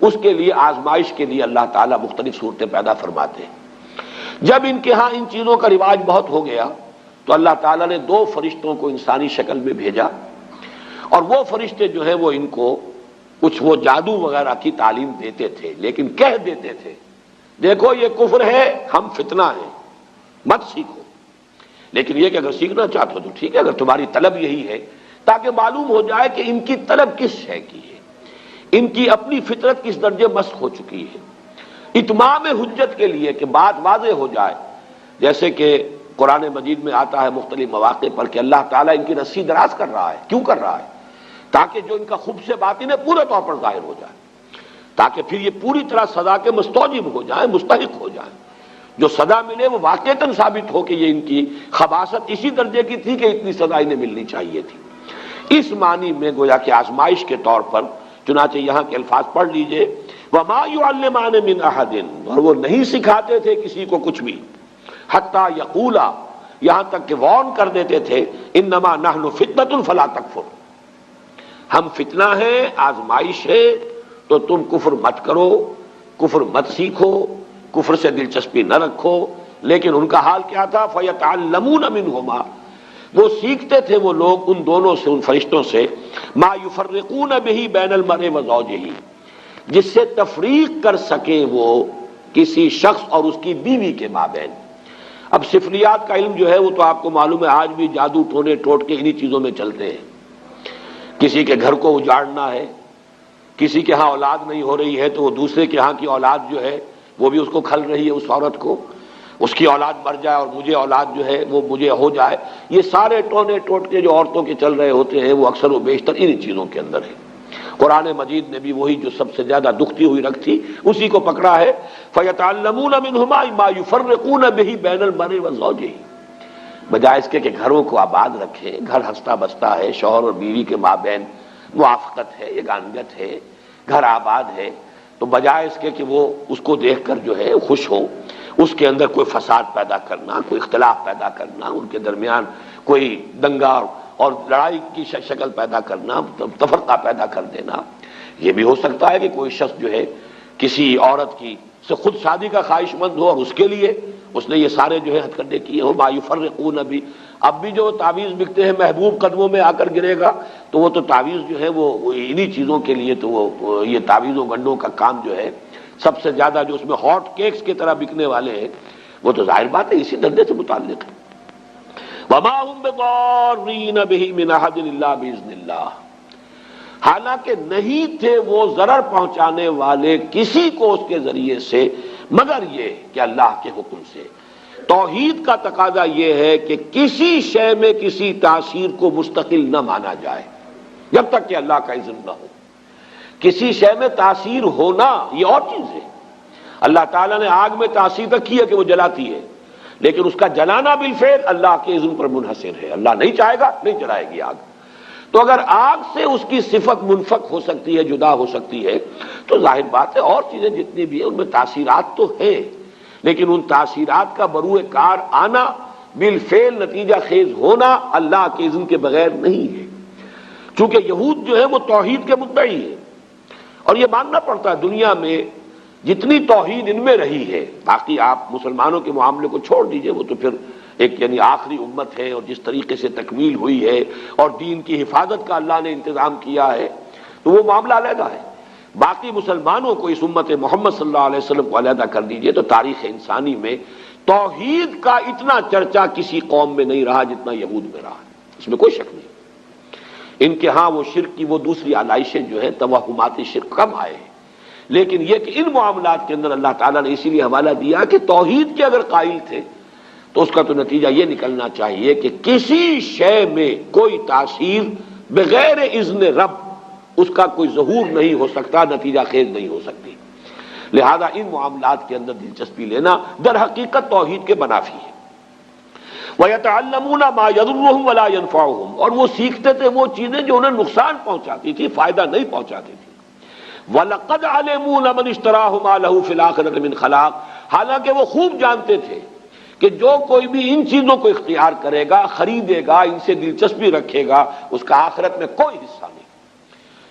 اس کے لیے آزمائش کے لیے اللہ تعالیٰ مختلف صورتیں پیدا فرماتے ہیں. جب ان کے ہاں ان چیزوں کا رواج بہت ہو گیا تو اللہ تعالیٰ نے 2 فرشتوں کو انسانی شکل میں بھیجا، اور وہ فرشتے جو ہیں وہ ان کو کچھ وہ جادو وغیرہ کی تعلیم دیتے تھے، لیکن کہہ دیتے تھے دیکھو یہ کفر ہے، ہم فتنہ ہیں، مت سیکھو. لیکن یہ کہ اگر سیکھنا چاہتے ہو تو ٹھیک ہے، اگر تمہاری طلب یہی ہے، تاکہ معلوم ہو جائے کہ ان کی طلب کس شے کی ہے، ان کی اپنی فطرت کس درجے مسخ ہو چکی ہے. اتمام حجت کے لیے کہ بات واضح ہو جائے، جیسے کہ قرآن مجید میں آتا ہے مختلف مواقع پر کہ اللہ تعالیٰ ان کی رسی دراز کر رہا ہے. کیوں کر رہا ہے؟ تاکہ جو ان کا خبث باطن ہے پورے طور پر ظاہر ہو جائے، تاکہ پھر یہ پوری طرح سزا کے مستوجب ہو جائیں، مستحق ہو جائیں. جو سزا ملے وہ واقعتاً ثابت ہو کہ یہ ان کی خباثت اسی درجے کی تھی کہ اتنی سزا انہیں ملنی چاہیے تھی. اس معنی میں گویا کہ آزمائش کے طور پر، چنانچہ یہاں کے الفاظ پڑھ لیجئے، وَمَا يُعَلِّمَانِ مِنْ أَحَدٍ، اور وہ نہیں سکھاتے تھے کسی کو کچھ بھی، حَتَّى يَقُولَا، یہاں تک کہ وارن کر دیتے تھے، إِنَّمَا نَحْنُ فِتْنَةٌ فَلَا تَكْفُرْ، ہم فتنہ ہیں، آزمائش ہے، تو تم کفر مت کرو، کفر مت سیکھو، کفر سے دلچسپی نہ رکھو. لیکن ان کا حال کیا تھا؟ فَيَتَعَلَّمُونَ مِنْهُمَا، وہ سیکھتے تھے وہ لوگ ان دونوں سے، ان فرشتوں سے، مَا يُفَرِّقُونَ بِهِ بَيْنَ الْمَرْءِ وَزَوْجِهِ، جس سے تفریق کر سکے وہ کسی شخص اور اس کی بیوی کے مابین. اب سفلیات کا علم جو ہے وہ تو آپ کو معلوم ہے آج بھی جادو ٹونے ٹوٹ کے انہی چیزوں میں چلتے ہیں. کسی کے گھر کو اجاڑنا ہے، کسی کے ہاں اولاد نہیں ہو رہی ہے تو وہ دوسرے کے ہاں کی اولاد جو ہے وہ بھی اس کو کھل رہی ہے، اس عورت کو، اس کی اولاد مر جائے اور مجھے اولاد جو ہے وہ مجھے ہو جائے. یہ سارے ٹونے ٹوٹ کے جو عورتوں کے چل رہے ہوتے ہیں وہ اکثر و بیشتر انہی چیزوں کے اندر ہے. قرآن مجید نے بھی وہی جو سب سے زیادہ دکھتی ہوئی رکھ تھی اسی کو پکڑا ہے. فَيَتَعَلَّمُونَ مِنْهُمَا مَا يُفَرِّقُونَ بِهِ بَيْنَ الْمَرْءِ وَزَوْجِهِ، بجائے اس کے کہ گھروں کو آباد رکھیں، گھر ہنستا بستا ہے، شوہر اور بیوی کے مابین موافقت ہے، یگانگت ہے، گھر آباد ہے، تو بجائے اس کے کہ وہ اس کو دیکھ کر جو ہے خوش ہو، اس کے اندر کوئی فساد پیدا کرنا، کوئی اختلاف پیدا کرنا، ان کے درمیان کوئی دنگا اور لڑائی کی شکل پیدا کرنا، تفرقہ پیدا کر دینا. یہ بھی ہو سکتا ہے کہ کوئی شخص جو ہے کسی عورت کی سے خود شادی کا خواہش مند ہو اور اس کے لیے اس نے یہ سارے جو ہے ہتھ کنڈے کیے ہو. ما یفرقون بھی، اب بھی جو تعویذ بکتے ہیں محبوب قدموں میں آ کر گرے گا، تو وہ تو تعویذ جو ہے وہ انہی چیزوں کے لیے، تو وہ یہ تعویذوں گنڈوں کا کام جو ہے سب سے زیادہ جو اس میں ہاٹ کیکس کی طرح بکنے والے ہیں وہ تو ظاہر بات ہے اسی دھندے سے متعلق ہے. وما هم بضارین بہ من احد الا باذن اللہ، حالانکہ نہیں تھے وہ ضرر پہنچانے والے کسی کو اس کے ذریعے سے مگر یہ کہ اللہ کے حکم سے. توحید کا تقاضا یہ ہے کہ کسی شے میں کسی تاثیر کو مستقل نہ مانا جائے جب تک کہ اللہ کا اذن نہ ہو. کسی شے میں تاثیر ہونا یہ اور چیز ہے. اللہ تعالیٰ نے آگ میں تاثیر رکھی ہے کہ وہ جلاتی ہے، لیکن اس کا جلانا بالفعل اللہ کے اذن پر منحصر ہے. اللہ نہیں چاہے گا نہیں جلائے گی آگ. تو اگر آگ سے اس کی صفت منفک ہو سکتی ہے، جدا ہو سکتی ہے، تو ظاہر بات ہے اور چیزیں جتنی بھی ہیں ان میں تاثیرات تو ہیں، لیکن ان تاثیرات کا بروئے کار آنا، بالفعل نتیجہ خیز ہونا اللہ کے اذن کے بغیر نہیں ہے. چونکہ یہود جو ہے وہ توحید کے مدعی ہے، اور یہ ماننا پڑتا ہے دنیا میں جتنی توحید ان میں رہی ہے، باقی آپ مسلمانوں کے معاملے کو چھوڑ دیجئے، وہ تو پھر ایک یعنی آخری امت ہے اور جس طریقے سے تکمیل ہوئی ہے اور دین کی حفاظت کا اللہ نے انتظام کیا ہے تو وہ معاملہ علیحدہ ہے. باقی مسلمانوں کو، اس امت محمد صلی اللہ علیہ وسلم کو علیحدہ کر دیجئے تو تاریخ انسانی میں توحید کا اتنا چرچا کسی قوم میں نہیں رہا جتنا یہود میں رہا، اس میں کوئی شک نہیں. ان کے ہاں وہ شرک کی وہ دوسری آلائشیں جو ہے توہمات شرک کم آئے ہیں، لیکن یہ کہ ان معاملات کے اندر اللہ تعالیٰ نے اسی لیے حوالہ دیا کہ توحید کے اگر قائل تھے تو اس کا تو نتیجہ یہ نکلنا چاہیے کہ کسی شے میں کوئی تاثیر بغیر اذن رب اس کا کوئی ظہور نہیں ہو سکتا، نتیجہ خیز نہیں ہو سکتی. لہذا ان معاملات کے اندر دلچسپی لینا در حقیقت توحید کے منافی ہے. وَيَتَعَلَّمُونَ مَا يَضُرُّهُمْ وَلَا يَنفَعُهُمْ، اور وہ سیکھتے تھے وہ چیزیں جو انہیں نقصان پہنچاتی تھی، فائدہ نہیں پہنچاتی تھی. وَلَقَدْ عَلِمُوا لَمَنِ اشْتَرَاهُ مَا لَهُ فِي الْآخِرَةِ مِنْ خَلَاقٍ، حالانکہ وہ خوب جانتے تھے کہ جو کوئی بھی ان چیزوں کو اختیار کرے گا، خریدے گا، ان سے دلچسپی رکھے گا، اس کا آخرت میں کوئی حصہ نہیں۔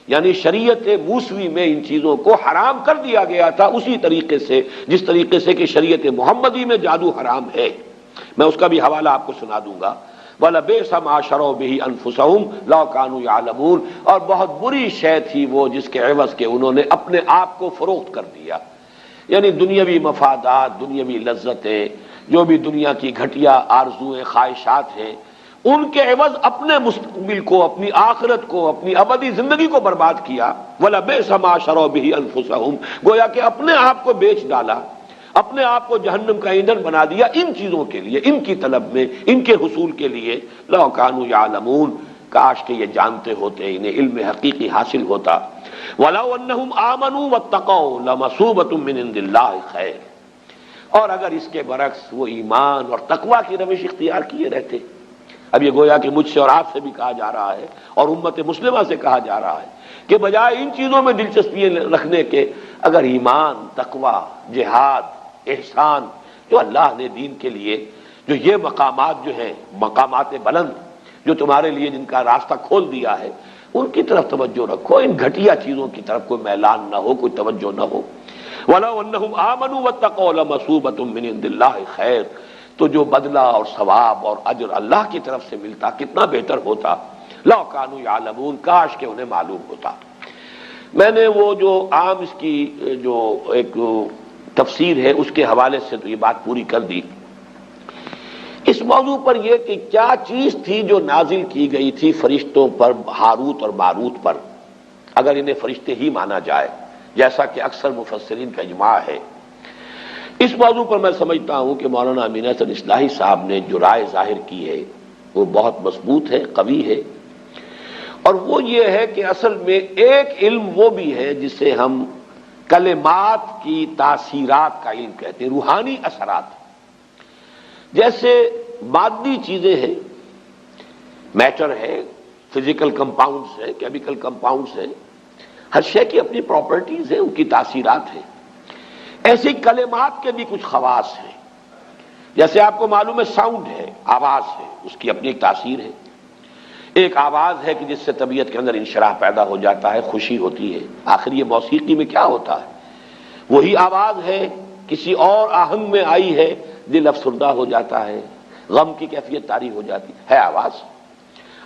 یعنی شریعت موسوی میں ان چیزوں کو حرام کر دیا گیا تھا اسی طریقے سے جس طریقے سے کہ شریعت محمدی میں جادو حرام ہے۔ میں اس کا بھی حوالہ آپ کو سنا دوں گا۔ وَلَبِئْسَ مَا شَرَوْا بِهِ أَنفُسَهُمْ لَوْ كَانُوا يَعْلَمُونَ، اور بہت بری شے تھی وہ جس کے عوض کے انہوں نے اپنے آپ کو فروخت کر دیا۔ یعنی دنیاوی مفادات، دنیاوی لذتیں، جو بھی دنیا کی گھٹیا آرزویں، خواہشات ہیں، ان کے عوض اپنے مستقبل کو، اپنی آخرت کو، اپنی ابدی زندگی کو برباد کیا۔ وَلَبِئْسَ مَا شَرَوْا بِهِ أَنفُسَهُمْ، گویا کہ اپنے آپ کو بیچ ڈالا، اپنے آپ کو جہنم کا ایندھن بنا دیا ان چیزوں کے لیے، ان کی طلب میں، ان کے حصول کے لیے۔ لَوْ كَانُوا يَعْلَمُونَ، کاش کہ یہ جانتے ہوتے، انہیں علم حقیقی حاصل ہوتا۔ وَلَوْ أَنَّهُمْ آمَنُوا وَاتَّقَوْا لَمَثُوبَةٌ مِّنْ عِندِ اللَّهِ خَيْرٌ، اور اگر اس کے برعکس وہ ایمان اور تقویٰ کی روش اختیار کیے رہتے۔ اب یہ گویا کہ مجھ سے اور آپ سے بھی کہا جا رہا ہے اور امت مسلمہ سے کہا جا رہا ہے کہ بجائے ان چیزوں میں دلچسپی رکھنے کے، اگر ایمان، تقویٰ، جہاد، احسان، جو اللہ نے دین کے لیے جو یہ مقامات جو ہیں، مقامات بلند جو تمہارے لیے جن کا راستہ کھول دیا ہے، ان کی طرف توجہ رکھو، ان گھٹیا چیزوں کی طرف کوئی میلان نہ ہو، کوئی توجہ نہ ہو۔ وَلَوْ أَنَّهُمْ آمَنُوا وَاتَّقَوْا لَمَثُوبَةٌ مِّنْ عِندِ اللَّهِ خَيْرٌ، تو جو بدلہ اور ثواب اور اجر اللہ کی طرف سے ملتا کتنا بہتر ہوتا۔ لَوْ كَانُوا يَعْلَمُونَ، کاش کہ انہیں معلوم ہوتا۔ میں نے وہ جو عام اس کی جو ایک تفسیر ہے اس کے حوالے سے تو یہ بات پوری کر دی۔ اس موضوع پر یہ کہ کیا چیز تھی جو نازل کی گئی تھی فرشتوں پر، ہاروت اور ماروت پر، اگر انہیں فرشتے ہی مانا جائے جیسا کہ اکثر مفسرین کا اجماع ہے۔ اس موضوع پر میں سمجھتا ہوں کہ مولانا امین احسن اصلاحی صاحب نے جو رائے ظاہر کی ہے وہ بہت مضبوط ہے، قوی ہے، اور وہ یہ ہے کہ اصل میں ایک علم وہ بھی ہے جسے ہم کلمات کی تاثیرات کا علم کہتے ہیں، روحانی اثرات، جیسے مادی چیزیں ہیں، میٹر ہے، فزیکل کمپاؤنڈز ہیں، کیمیکل کمپاؤنڈز ہیں، ہر شے کی اپنی پراپرٹیز ہیں، ان کی تاثیرات ہیں۔ ایسی کلمات کے بھی کچھ خواص ہیں، جیسے آپ کو معلوم ہے ساؤنڈ ہے، آواز ہے، اس کی اپنی ایک تاثیر ہے۔ ایک آواز ہے کہ جس سے طبیعت کے اندر انشراح پیدا ہو جاتا ہے، خوشی ہوتی ہے۔ آخر یہ موسیقی میں کیا ہوتا ہے؟ وہی آواز ہے، کسی اور آہنگ میں آئی ہے، دل افسردہ ہو جاتا ہے، غم کی کیفیت طاری ہو جاتی ہے آواز۔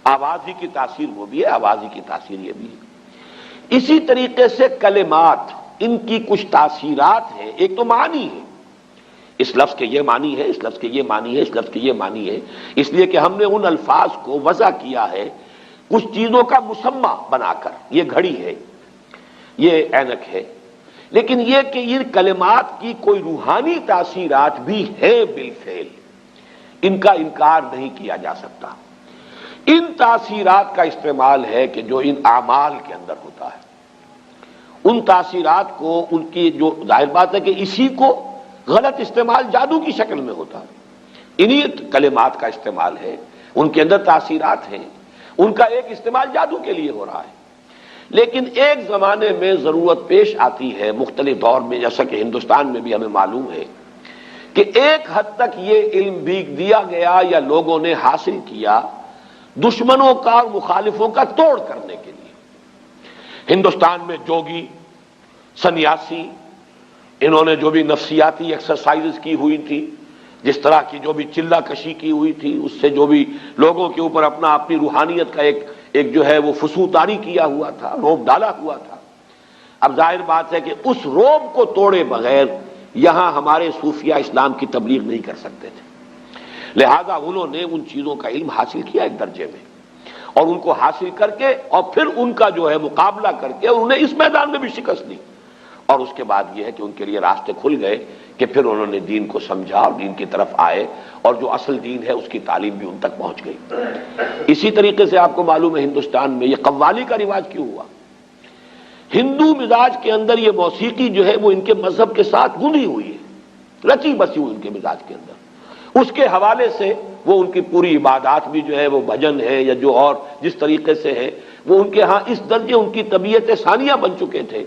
آواز ہی کی تاثیر وہ بھی ہے، آواز ہی کی تاثیر یہ بھی ہے۔ اسی طریقے سے کلمات، ان کی کچھ تاثیرات ہیں۔ ایک تو معنی ہے، اس لفظ کے یہ معنی ہے، اس لفظ کے یہ معنی ہے، اس لفظ کے یہ معنی ہے، اس لیے کہ ہم نے ان الفاظ کو وضع کیا ہے کچھ چیزوں کا مسمى بنا کر، یہ گھڑی ہے، یہ اینک ہے۔ لیکن یہ کہ ان کلمات کی کوئی روحانی تاثیرات بھی ہیں بالفعل، ان کا انکار نہیں کیا جا سکتا۔ ان تاثیرات کا استعمال ہے کہ جو ان اعمال کے اندر ہوتا ہے، ان تاثیرات کو، ان کی جو ظاہر بات ہے کہ اسی کو غلط استعمال جادو کی شکل میں ہوتا ہے، انہی کلمات کا استعمال ہے، ان کے اندر تاثیرات ہیں، ان کا ایک استعمال جادو کے لیے ہو رہا ہے۔ لیکن ایک زمانے میں ضرورت پیش آتی ہے، مختلف دور میں، جیسا کہ ہندوستان میں بھی ہمیں معلوم ہے کہ ایک حد تک یہ علم بھی دیا گیا یا لوگوں نے حاصل کیا دشمنوں کا اور مخالفوں کا توڑ کرنے کے لیے۔ ہندوستان میں جوگی، سنیاسی، انہوں نے جو بھی نفسیاتی ایکسرسائزز کی ہوئی تھی، جس طرح کی جو بھی چلہ کشی کی ہوئی تھی، اس سے جو بھی لوگوں کے اوپر اپنی روحانیت کا ایک جو ہے وہ فسوطاری کیا ہوا تھا، روب ڈالا ہوا تھا۔ اب ظاہر بات ہے کہ اس روب کو توڑے بغیر یہاں ہمارے صوفیہ اسلام کی تبلیغ نہیں کر سکتے تھے، لہذا انہوں نے ان چیزوں کا علم حاصل کیا ایک درجے میں، اور ان کو حاصل کر کے اور پھر ان کا جو ہے مقابلہ کر کے انہیں اس میدان میں بھی شکست دی، اور اس کے بعد یہ ہے کہ ان کے لیے راستے کھل گئے کہ پھر انہوں نے دین کو سمجھا اور دین کی طرف آئے، اور جو اصل دین ہے اس کی تعلیم بھی ان تک پہنچ گئی۔ اسی طریقے سے آپ کو معلوم ہے ہندوستان میں یہ قوالی کا رواج کیوں ہوا؟ ہندو مزاج کے اندر یہ موسیقی جو ہے وہ ان کے مذہب کے ساتھ گندھی ہوئی ہے، رچی بسی ہوئی ان کے مزاج کے اندر، اس کے حوالے سے وہ ان کی پوری عبادات بھی جو ہے وہ بھجن ہے یا جو اور جس طریقے سے ہے، وہ ان کے ہاں اس درجے ان کی طبیعت ثانیہ بن چکے تھے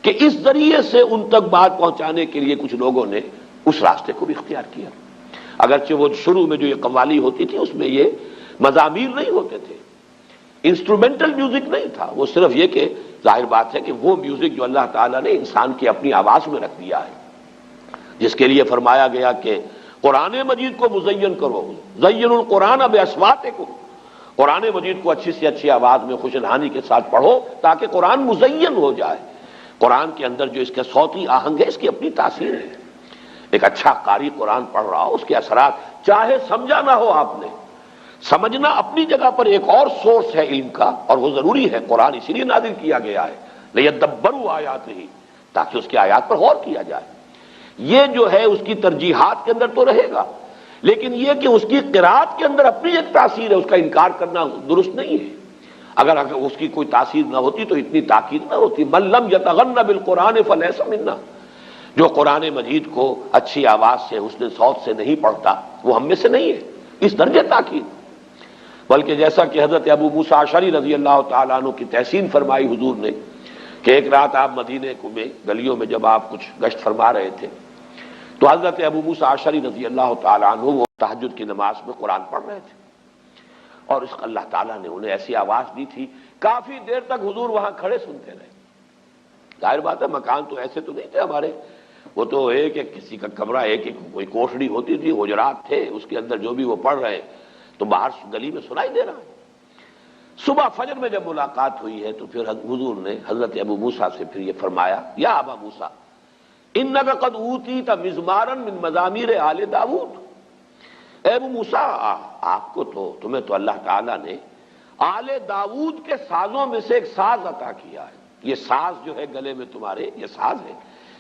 کہ اس ذریعے سے ان تک بات پہنچانے کے لیے کچھ لوگوں نے اس راستے کو بھی اختیار کیا۔ اگرچہ وہ شروع میں جو یہ قوالی ہوتی تھی اس میں یہ مزامیر نہیں ہوتے تھے، انسٹرومنٹل میوزک نہیں تھا، وہ صرف یہ کہ ظاہر بات ہے کہ وہ میوزک جو اللہ تعالیٰ نے انسان کی اپنی آواز میں رکھ دیا ہے، جس کے لیے فرمایا گیا کہ قرآن مجید کو مزین کرو، زین القرآن باصواتکم، قرآن مجید کو اچھی سے اچھی آواز میں خوش الحانی کے ساتھ پڑھو تاکہ قرآن مزین ہو جائے۔ قرآن کے اندر جو اس کا صوتی آہنگ ہے اس کی اپنی تاثیر ہے۔ ایک اچھا قاری قرآن پڑھ رہا ہو، اس کے اثرات چاہے سمجھا نہ ہو آپ نے، سمجھنا اپنی جگہ پر ایک اور سورس ہے علم کا، اور وہ ضروری ہے، قرآن اسی لیے نازل کیا گیا ہے لیدبروا آیاتہ، تاکہ اس کی آیات پر غور کیا جائے۔ یہ جو ہے اس کی ترجیحات کے اندر تو رہے گا، لیکن یہ کہ اس کی قرات کے اندر اپنی ایک تاثیر ہے، اس کا انکار کرنا درست نہیں ہے۔ اگر اس کی کوئی تاثیر نہ ہوتی تو اتنی تاکید نہ ہوتی۔ من لم یتغن بالقرآن فلیس منا، جو قرآن مجید کو اچھی آواز سے حسن صوت سے نہیں پڑھتا وہ ہم میں سے نہیں ہے، اس درجے تاکید۔ بلکہ جیسا کہ حضرت ابو موسیٰ اشعری رضی اللہ تعالیٰ عنہ کی تحسین فرمائی حضور نے کہ ایک رات آپ مدینے میں گلیوں میں جب آپ کچھ گشت فرما رہے تھے تو حضرت ابو موسیٰ اشعری رضی اللہ تعالیٰ عنہ وہ تہجد کی نماز میں قرآن پڑھ رہے تھے، اور اس اللہ تعالیٰ نے انہیں ایسی آواز دی تھی کافی دیر تک حضور وہاں کھڑے سنتے رہے۔ ظاہر بات ہے مکان تو ایسے تو نہیں تھے ہمارے، وہ تو ایک ایک کسی کا کمرہ، ایک ایک کوئی کوٹھڑی ہوتی تھی، حجرات تھے، اس کے اندر جو بھی وہ پڑھ رہے تو باہر گلی میں سنائی دے رہا ہے۔ صبح فجر میں جب ملاقات ہوئی ہے تو پھر حضور نے حضرت ابو موسیٰ سے پھر یہ فرمایا، یا ابا موسیٰ انک قد اوتیت مزمارا من مزامیر آل داؤد، اے ابو موسیٰ آپ کو تو تمہیں تو اللہ تعالیٰ نے آل داؤد کے سازوں میں سے ایک ساز عطا کیا ہے، یہ ساز جو ہے گلے میں تمہارے یہ ساز ہے،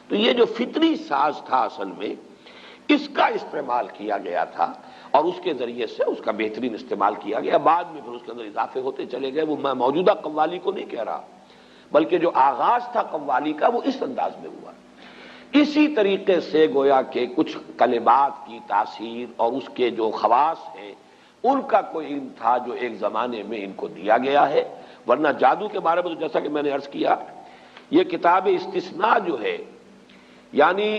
تو یہ جو فطری ساز تھا اصل میں اس کا استعمال کیا گیا تھا، اور اس کے ذریعے سے اس کا بہترین استعمال کیا گیا، بعد میں پھر اس کے اندر اضافے ہوتے چلے گئے۔ وہ میں موجودہ قوالی کو نہیں کہہ رہا، بلکہ جو آغاز تھا قوالی کا وہ اس انداز میں ہوا۔ اسی طریقے سے گویا کہ کچھ کلمات کی تاثیر اور اس کے جو خواص ہیں ان کا کوئی علم تھا جو ایک زمانے میں ان کو دیا گیا ہے، ورنہ جادو کے بارے میں تو جیسا کہ میں نے عرض کیا، یہ کتاب استثناء جو ہے، یعنی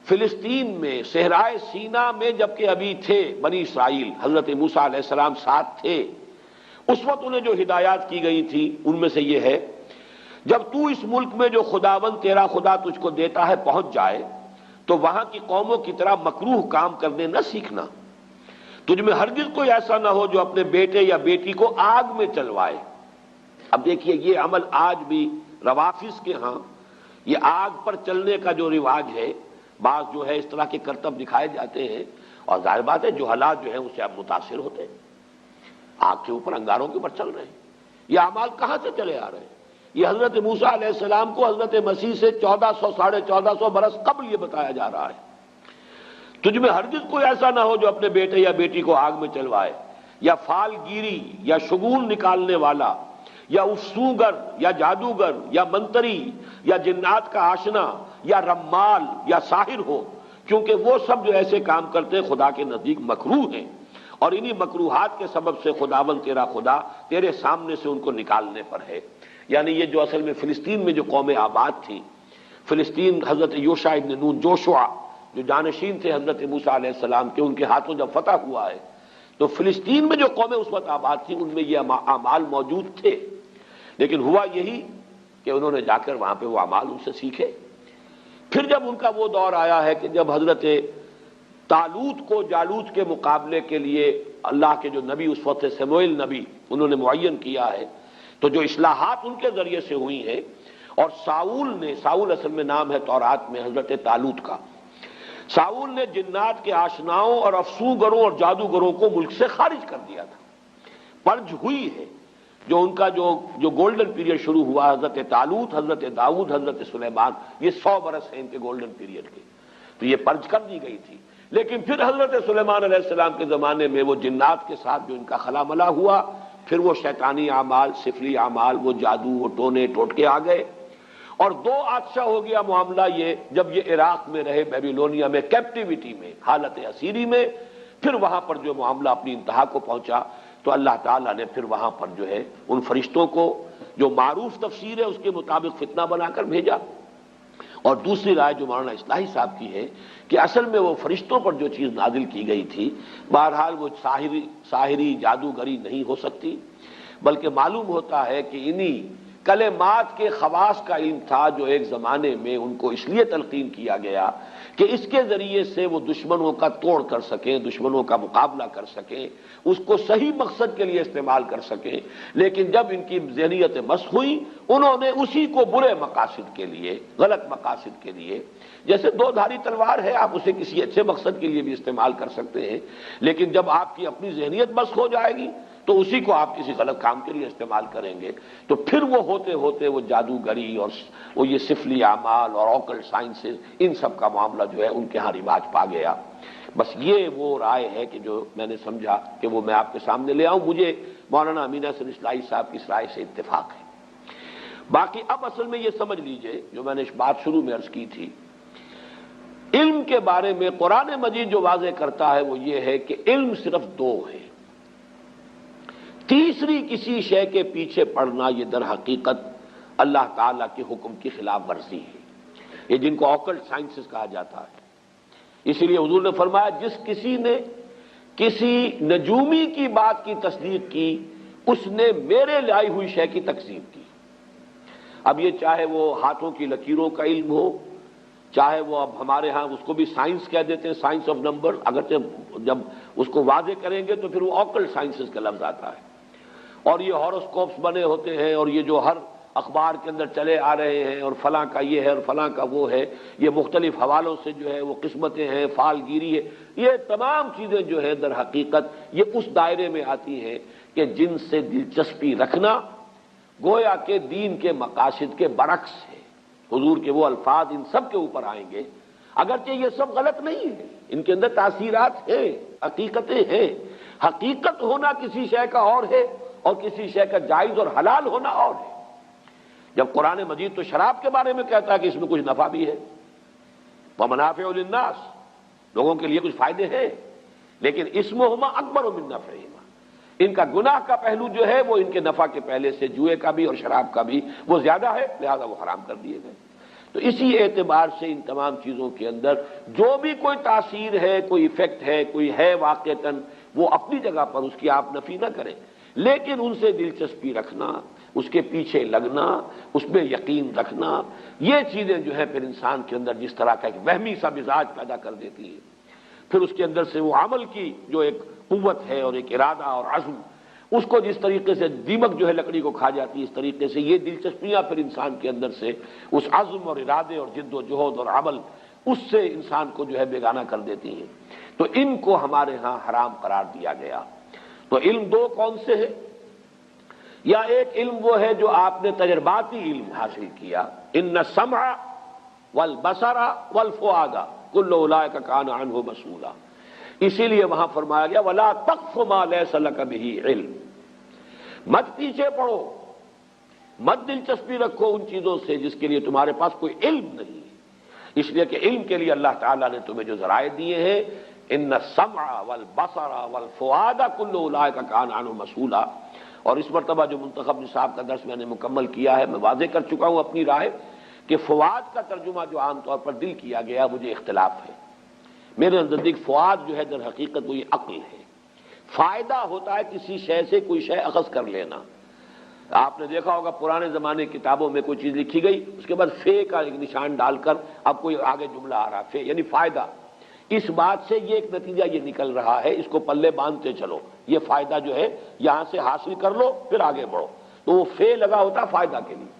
فلسطین میں صحرائے سینا میں جبکہ ابھی تھے بنی اسرائیل، حضرت موسیٰ علیہ السلام ساتھ تھے، اس وقت انہیں جو ہدایات کی گئی تھی ان میں سے یہ ہے، جب تو اس ملک میں جو خداوند تیرا خدا تجھ کو دیتا ہے پہنچ جائے تو وہاں کی قوموں کی طرح مکروہ کام کرنے نہ سیکھنا، تجھ میں ہرگز کوئی ایسا نہ ہو جو اپنے بیٹے یا بیٹی کو آگ میں چلوائے۔ اب دیکھیے یہ عمل آج بھی روافظ کے ہاں یہ آگ پر چلنے کا جو رواج ہے، بعض جو ہے اس طرح کے کرتب دکھائے جاتے ہیں، اور ظاہر بات ہے جو حالات جو ہیں اس سے آپ متاثر ہوتے ہیں، آگ کے اوپر انگاروں کے اوپر چل رہے ہیں۔ یہ اعمال کہاں سے چلے آ رہے ہیں؟ یہ حضرت موسیٰ علیہ السلام کو حضرت مسیح سے 1400 برس قبل یہ بتایا جا رہا ہے، تجھ میں ہرگز کوئی ایسا نہ ہو جو اپنے بیٹے یا بیٹی کو آگ میں چلوائے، یا فال گیری یا شگون نکالنے والا یا افسوگر یا جادوگر یا منتری یا جنات کا آشنا یا رمال یا ساحر ہو، کیونکہ وہ سب جو ایسے کام کرتے ہیں خدا کے نزدیک مکروہ ہیں، اور انہی مکروہات کے سبب سے خداوند تیرا خدا تیرے سامنے سے ان کو نکالنے پر ہے۔ یعنی یہ جو اصل میں فلسطین میں جو قوم آباد تھی، فلسطین حضرت یوشع ابن نون جوشع جو جانشین تھے حضرت موسیٰ علیہ السلام کے، ان کے ہاتھوں جب فتح ہوا ہے تو فلسطین میں جو قومیں اس وقت آباد تھیں ان میں یہ اعمال موجود تھے، لیکن ہوا یہی کہ انہوں نے جا کر وہاں پہ وہ اعمال ان سے سیکھے۔ پھر جب ان کا وہ دور آیا ہے کہ جب حضرت طالوت کو جالوت کے مقابلے کے لیے اللہ کے جو نبی اس وقت سموئیل نبی انہوں نے معین کیا ہے، تو جو اصلاحات ان کے ذریعے سے ہوئی ہیں، اور ساؤل اصل میں نام ہے تورات میں حضرت طالوت کا، ساؤل نے جنات کے آشناؤں اور افسوگروں اور جادوگروں کو ملک سے خارج کر دیا تھا۔ پرج ہوئی ہے جو ان کا جو گولڈن پیریڈ شروع ہوا، حضرت طالوت، حضرت داؤد، حضرت سلیمان، یہ 100 برس ہیں ان کے گولڈن پیریڈ کے، تو یہ پرج کر دی گئی تھی۔ لیکن پھر حضرت سلیمان علیہ السلام کے زمانے میں وہ جنات کے ساتھ جو ان کا خلا ملا ہوا، پھر وہ شیطانی اعمال، سفلی اعمال، وہ جادو، وہ ٹونے ٹوٹکے آ گئے، اور 2 عطشہ ہو گیا معاملہ یہ جب یہ عراق میں رہے، بیبیلونیا میں، کیپٹیوٹی میں، حالت اسیری میں، پھر وہاں پر جو معاملہ اپنی انتہا کو پہنچا تو اللہ تعالیٰ نے پھر وہاں پر جو ہے ان فرشتوں کو جو معروف تفسیر ہے اس کے مطابق فتنہ بنا کر بھیجا، اور دوسری رائے جو مولانا اصلاحی صاحب کی ہے کہ اصل میں وہ فرشتوں پر جو چیز نازل کی گئی تھی بہرحال وہ ساحری جادوگری نہیں ہو سکتی، بلکہ معلوم ہوتا ہے کہ انہی کلمات کے خواص کا علم تھا جو ایک زمانے میں ان کو اس لیے تلقین کیا گیا کہ اس کے ذریعے سے وہ دشمنوں کا توڑ کر سکیں، دشمنوں کا مقابلہ کر سکیں، اس کو صحیح مقصد کے لیے استعمال کر سکیں۔ لیکن جب ان کی ذہنیت مسخ ہوئی، انہوں نے اسی کو برے مقاصد کے لیے، غلط مقاصد کے لیے، جیسے دو دھاری تلوار ہے، آپ اسے کسی اچھے مقصد کے لیے بھی استعمال کر سکتے ہیں، لیکن جب آپ کی اپنی ذہنیت مسخ ہو جائے گی تو اسی کو آپ کسی غلط کام کے لیے استعمال کریں گے، تو پھر وہ ہوتے ہوتے وہ جادوگری اور وہ یہ سفلی اعمال اور آکلٹ سائنسز، ان سب کا معاملہ جو ہے ان کے ہاں رواج پا گیا۔ بس یہ وہ رائے ہے کہ جو میں نے سمجھا کہ وہ میں آپ کے سامنے لے آؤں۔ مجھے مولانا امین حسن اصلاحی صاحب کی اس رائے سے اتفاق ہے۔ باقی اب اصل میں یہ سمجھ لیجئے جو میں نے اس بات شروع میں عرض کی تھی، علم کے بارے میں قرآن مجید جو واضح کرتا ہے وہ یہ ہے کہ علم صرف دو ہے، تیسری کسی شے کے پیچھے پڑنا یہ در حقیقت اللہ تعالیٰ کے حکم کی خلاف ورزی ہے، یہ جن کو آکلٹ سائنسز کہا جاتا ہے۔ اسی لیے حضور نے فرمایا جس کسی نے کسی نجومی کی بات کی تصدیق کی اس نے میرے لائی ہوئی شے کی تکذیب کی۔ اب یہ چاہے وہ ہاتھوں کی لکیروں کا علم ہو، چاہے وہ اب ہمارے ہاں اس کو بھی سائنس کہہ دیتے ہیں، سائنس آف نمبر، اگرچہ جب اس کو واضح کریں گے تو پھر وہ آکلٹ سائنسز کا لفظ آتا ہے، اور یہ ہاروسکوپس بنے ہوتے ہیں، اور یہ جو ہر اخبار کے اندر چلے آ رہے ہیں، اور فلاں کا یہ ہے اور فلاں کا وہ ہے، یہ مختلف حوالوں سے جو ہے وہ قسمتیں ہیں، فال گیری ہے، یہ تمام چیزیں جو ہے در حقیقت یہ اس دائرے میں آتی ہیں کہ جن سے دلچسپی رکھنا گویا کہ دین کے مقاصد کے برعکس ہے۔ حضور کے وہ الفاظ ان سب کے اوپر آئیں گے، اگرچہ یہ سب غلط نہیں ہے، ان کے اندر تاثیرات ہیں، حقیقتیں ہیں۔ حقیقت ہونا کسی شے کا اور ہے اور کسی شے کا جائز اور حلال ہونا اور ہے۔ جب قرآن مجید تو شراب کے بارے میں کہتا ہے کہ اس میں کچھ نفع بھی ہے، وَمَنَافِعُ لِلنَّاسِ، لوگوں کے لیے کچھ فائدے ہیں، لیکن اسمہما اکبر من نفعہما، ان کا گناہ کا پہلو جو ہے وہ ان کے نفع کے پہلے سے جوئے کا بھی اور شراب کا بھی وہ زیادہ ہے، لہذا وہ حرام کر دیے گئے۔ تو اسی اعتبار سے ان تمام چیزوں کے اندر جو بھی کوئی تاثیر ہے، کوئی ایفیکٹ ہے، کوئی ہے واقعتاً، وہ اپنی جگہ پر اس کی آپ نفی نہ کریں، لیکن ان سے دلچسپی رکھنا، اس کے پیچھے لگنا، اس میں یقین رکھنا، یہ چیزیں جو ہے پھر انسان کے اندر جس طرح کا ایک وہمی سا مزاج پیدا کر دیتی ہیں، پھر اس کے اندر سے وہ عمل کی جو ایک قوت ہے اور ایک ارادہ اور عزم، اس کو جس طریقے سے دیمک جو ہے لکڑی کو کھا جاتی ہے، اس طریقے سے یہ دلچسپیاں پھر انسان کے اندر سے اس عزم اور ارادے اور جد و جہد اور عمل، اس سے انسان کو جو ہے بیگانہ کر دیتی ہیں۔ تو ان کو ہمارے ہاں حرام قرار دیا گیا۔ تو علم دو کون سے ہیں؟ یا ایک علم وہ ہے جو آپ نے تجرباتی علم حاصل کیا، ان السمع والبصر والفؤاد کل اولئک کان عنہ مسئولا، اسی لیے وہاں فرمایا گیا ولا تقف ما لیس لک بہ علم، مت پیچھے پڑو، مت دلچسپی رکھو ان چیزوں سے جس کے لیے تمہارے پاس کوئی علم نہیں ہے۔ اس لیے کہ علم کے لیے اللہ تعالیٰ نے تمہیں جو ذرائع دیے ہیں، ان السمع والبصر والفؤاد کل اولئک کان عنہ مسئولا، اور اس مرتبہ جو منتخب نصاب کا درس میں نے مکمل کیا ہے، میں واضح کر چکا ہوں اپنی رائے کہ فؤاد کا ترجمہ جو عام طور پر دل کیا گیا مجھے اختلاف ہے۔ میرے نزدیک فؤاد جو ہے در حقیقت وہ یہ عقل ہے۔ فائدہ ہوتا ہے کسی شے سے کوئی شے اخذ کر لینا۔ آپ نے دیکھا ہوگا پرانے زمانے کی کتابوں میں کوئی چیز لکھی گئی، اس کے بعد فے کا ایک نشان ڈال کر اب کوئی آگے جملہ آ رہا، فے یعنی فائدہ۔ اس بات سے یہ ایک نتیجہ یہ نکل رہا ہے، اس کو پلے باندھتے چلو، یہ فائدہ جو ہے یہاں سے حاصل کر لو پھر آگے بڑھو، تو وہ فے لگا ہوتا فائدہ کے لیے۔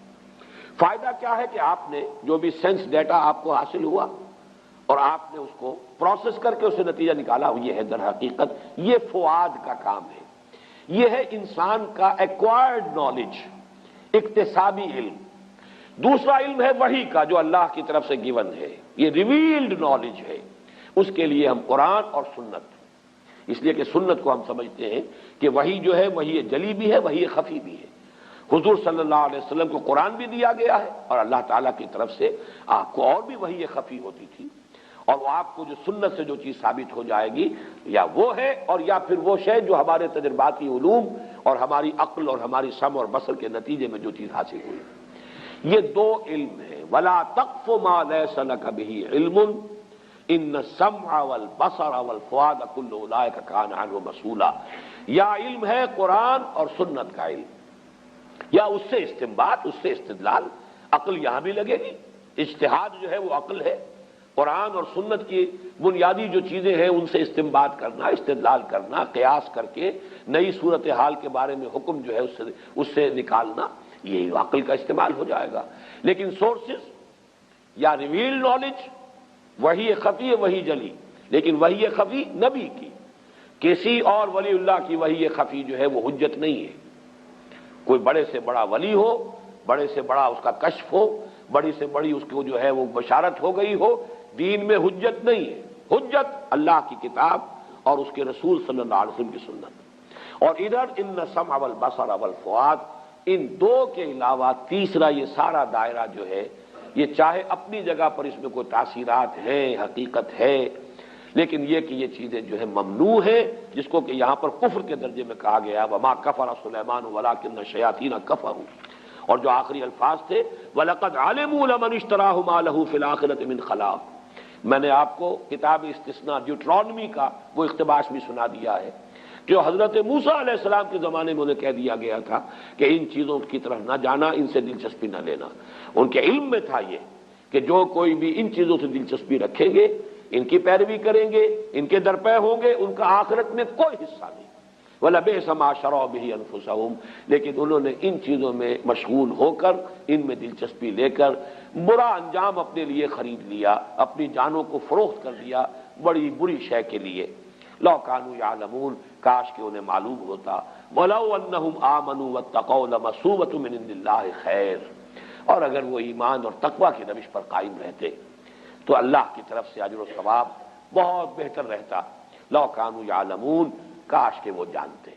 فائدہ کیا ہے کہ آپ نے جو بھی سینس ڈیٹا آپ کو حاصل ہوا اور آپ نے اس کو پروسیس کر کے اسے نتیجہ نکالا، یہ ہے در حقیقت یہ فؤاد کا کام ہے۔ یہ ہے انسان کا ایکوائرڈ نالج، اکتسابی علم۔ دوسرا علم ہے وحی کا جو اللہ کی طرف سے گیون ہے، یہ ریویلڈ نالج ہے، اس کے لیے ہم قرآن اور سنت، اس لیے کہ سنت کو ہم سمجھتے ہیں کہ وحی جو ہے وحی جلی بھی ہے، وحی خفی بھی ہے۔ حضور صلی اللہ علیہ وسلم کو قرآن بھی دیا گیا ہے اور اللہ تعالیٰ کی طرف سے آپ کو اور بھی وحی خفی ہوتی تھی، اور وہ آپ کو جو سنت سے جو چیز ثابت ہو جائے گی یا وہ ہے اور یا پھر وہ شے جو ہمارے تجرباتی علوم اور ہماری عقل اور ہماری سمع اور بصر کے نتیجے میں جو چیز حاصل ہوئی۔ یہ دو علم ہیں. ولا تقف ما ليس لك به علم ان السمع والبصر والفؤاد كل اولئك كان عنه مسؤولا. یا علم ہے قرآن اور سنت کا علم، یا اس سے استنباط، اس سے استدلال. عقل یہاں بھی لگے گی. اجتہاد جو ہے وہ عقل ہے. قرآن اور سنت کی بنیادی جو چیزیں ہیں ان سے استنباط کرنا، استدلال کرنا، قیاس کر کے نئی صورتحال کے بارے میں حکم جو ہے اس سے نکالنا، یہ عقل کا استعمال ہو جائے گا. لیکن سورسز یا ریویل نالج، وحی خفی وحی جلی، لیکن وحی خفی نبی کی، کسی اور ولی اللہ کی وحی خفی جو ہے وہ حجت نہیں ہے. کوئی بڑے سے بڑا ولی ہو، بڑے سے بڑا اس کا کشف ہو، بڑی سے بڑی اس کو جو ہے وہ بشارت ہو گئی ہو، دین میں حجت نہیں ہے. حجت اللہ کی کتاب اور اس کے رسول صلی اللہ علیہ وسلم کی سنت. اور ادھر ان السمع والبصر والفؤاد، ان دو کے علاوہ تیسرا یہ سارا دائرہ جو ہے، یہ چاہے اپنی جگہ پر اس میں کوئی تاثیرات ہیں، حقیقت ہے، لیکن یہ کہ یہ چیزیں جو ہے ممنوع ہیں، جس کو کہ یہاں پر کفر کے درجے میں کہا گیا وما کفر سلیمان ولکن الشیاطین کفروا. اور جو آخری الفاظ تھے وَلَقَدْ عَلِمُوا لَمَنِ اشْتَرَاهُ مَا لَهُ فِي الْآخِرَةِ مِنْ خَلَاقٍ. میں نے آپ کو کتاب استثناء ڈیوٹرانومی کا وہ اقتباس بھی سنا دیا ہے، جو حضرت موسیٰ علیہ السلام کے زمانے میں انہیں کہہ دیا گیا تھا کہ ان چیزوں کی طرف نہ جانا، ان سے دلچسپی نہ لینا. ان کے علم میں تھا یہ کہ جو کوئی بھی ان چیزوں سے دلچسپی رکھیں گے، ان کی پیروی کریں گے، ان کے درپے ہوں گے، ان کا آخرت میں کوئی حصہ نہیں. وَلَبِئْسَ مَا شَرَوْا بِهِ أَنفُسَهُمْ. لیکن انہوں نے ان چیزوں میں مشغول ہو کر، ان میں دلچسپی لے کر برا انجام اپنے لیے خرید لیا، اپنی جانوں کو فروخت کر دیا بڑی بری شے کے لیے. لَوْ كَانُوا يَعْلَمُونَ. کاش کہ انہیں معلوم ہوتا. وَلَوْ أَنَّهُمْ آمَنُوا وَاتَّقَوْا لَمَثُوبَةٌ مِّنْ عِندِ اللَّهِ خَيْرٌ. اور اگر وہ ایمان اور تقوی کی روش پر قائم رہتے تو اللہ کی طرف سے اجر و ثواب بہت بہتر رہتا. لَوْ كَانُوا يَعْلَمُونَ. کاش کہ وہ جانتے.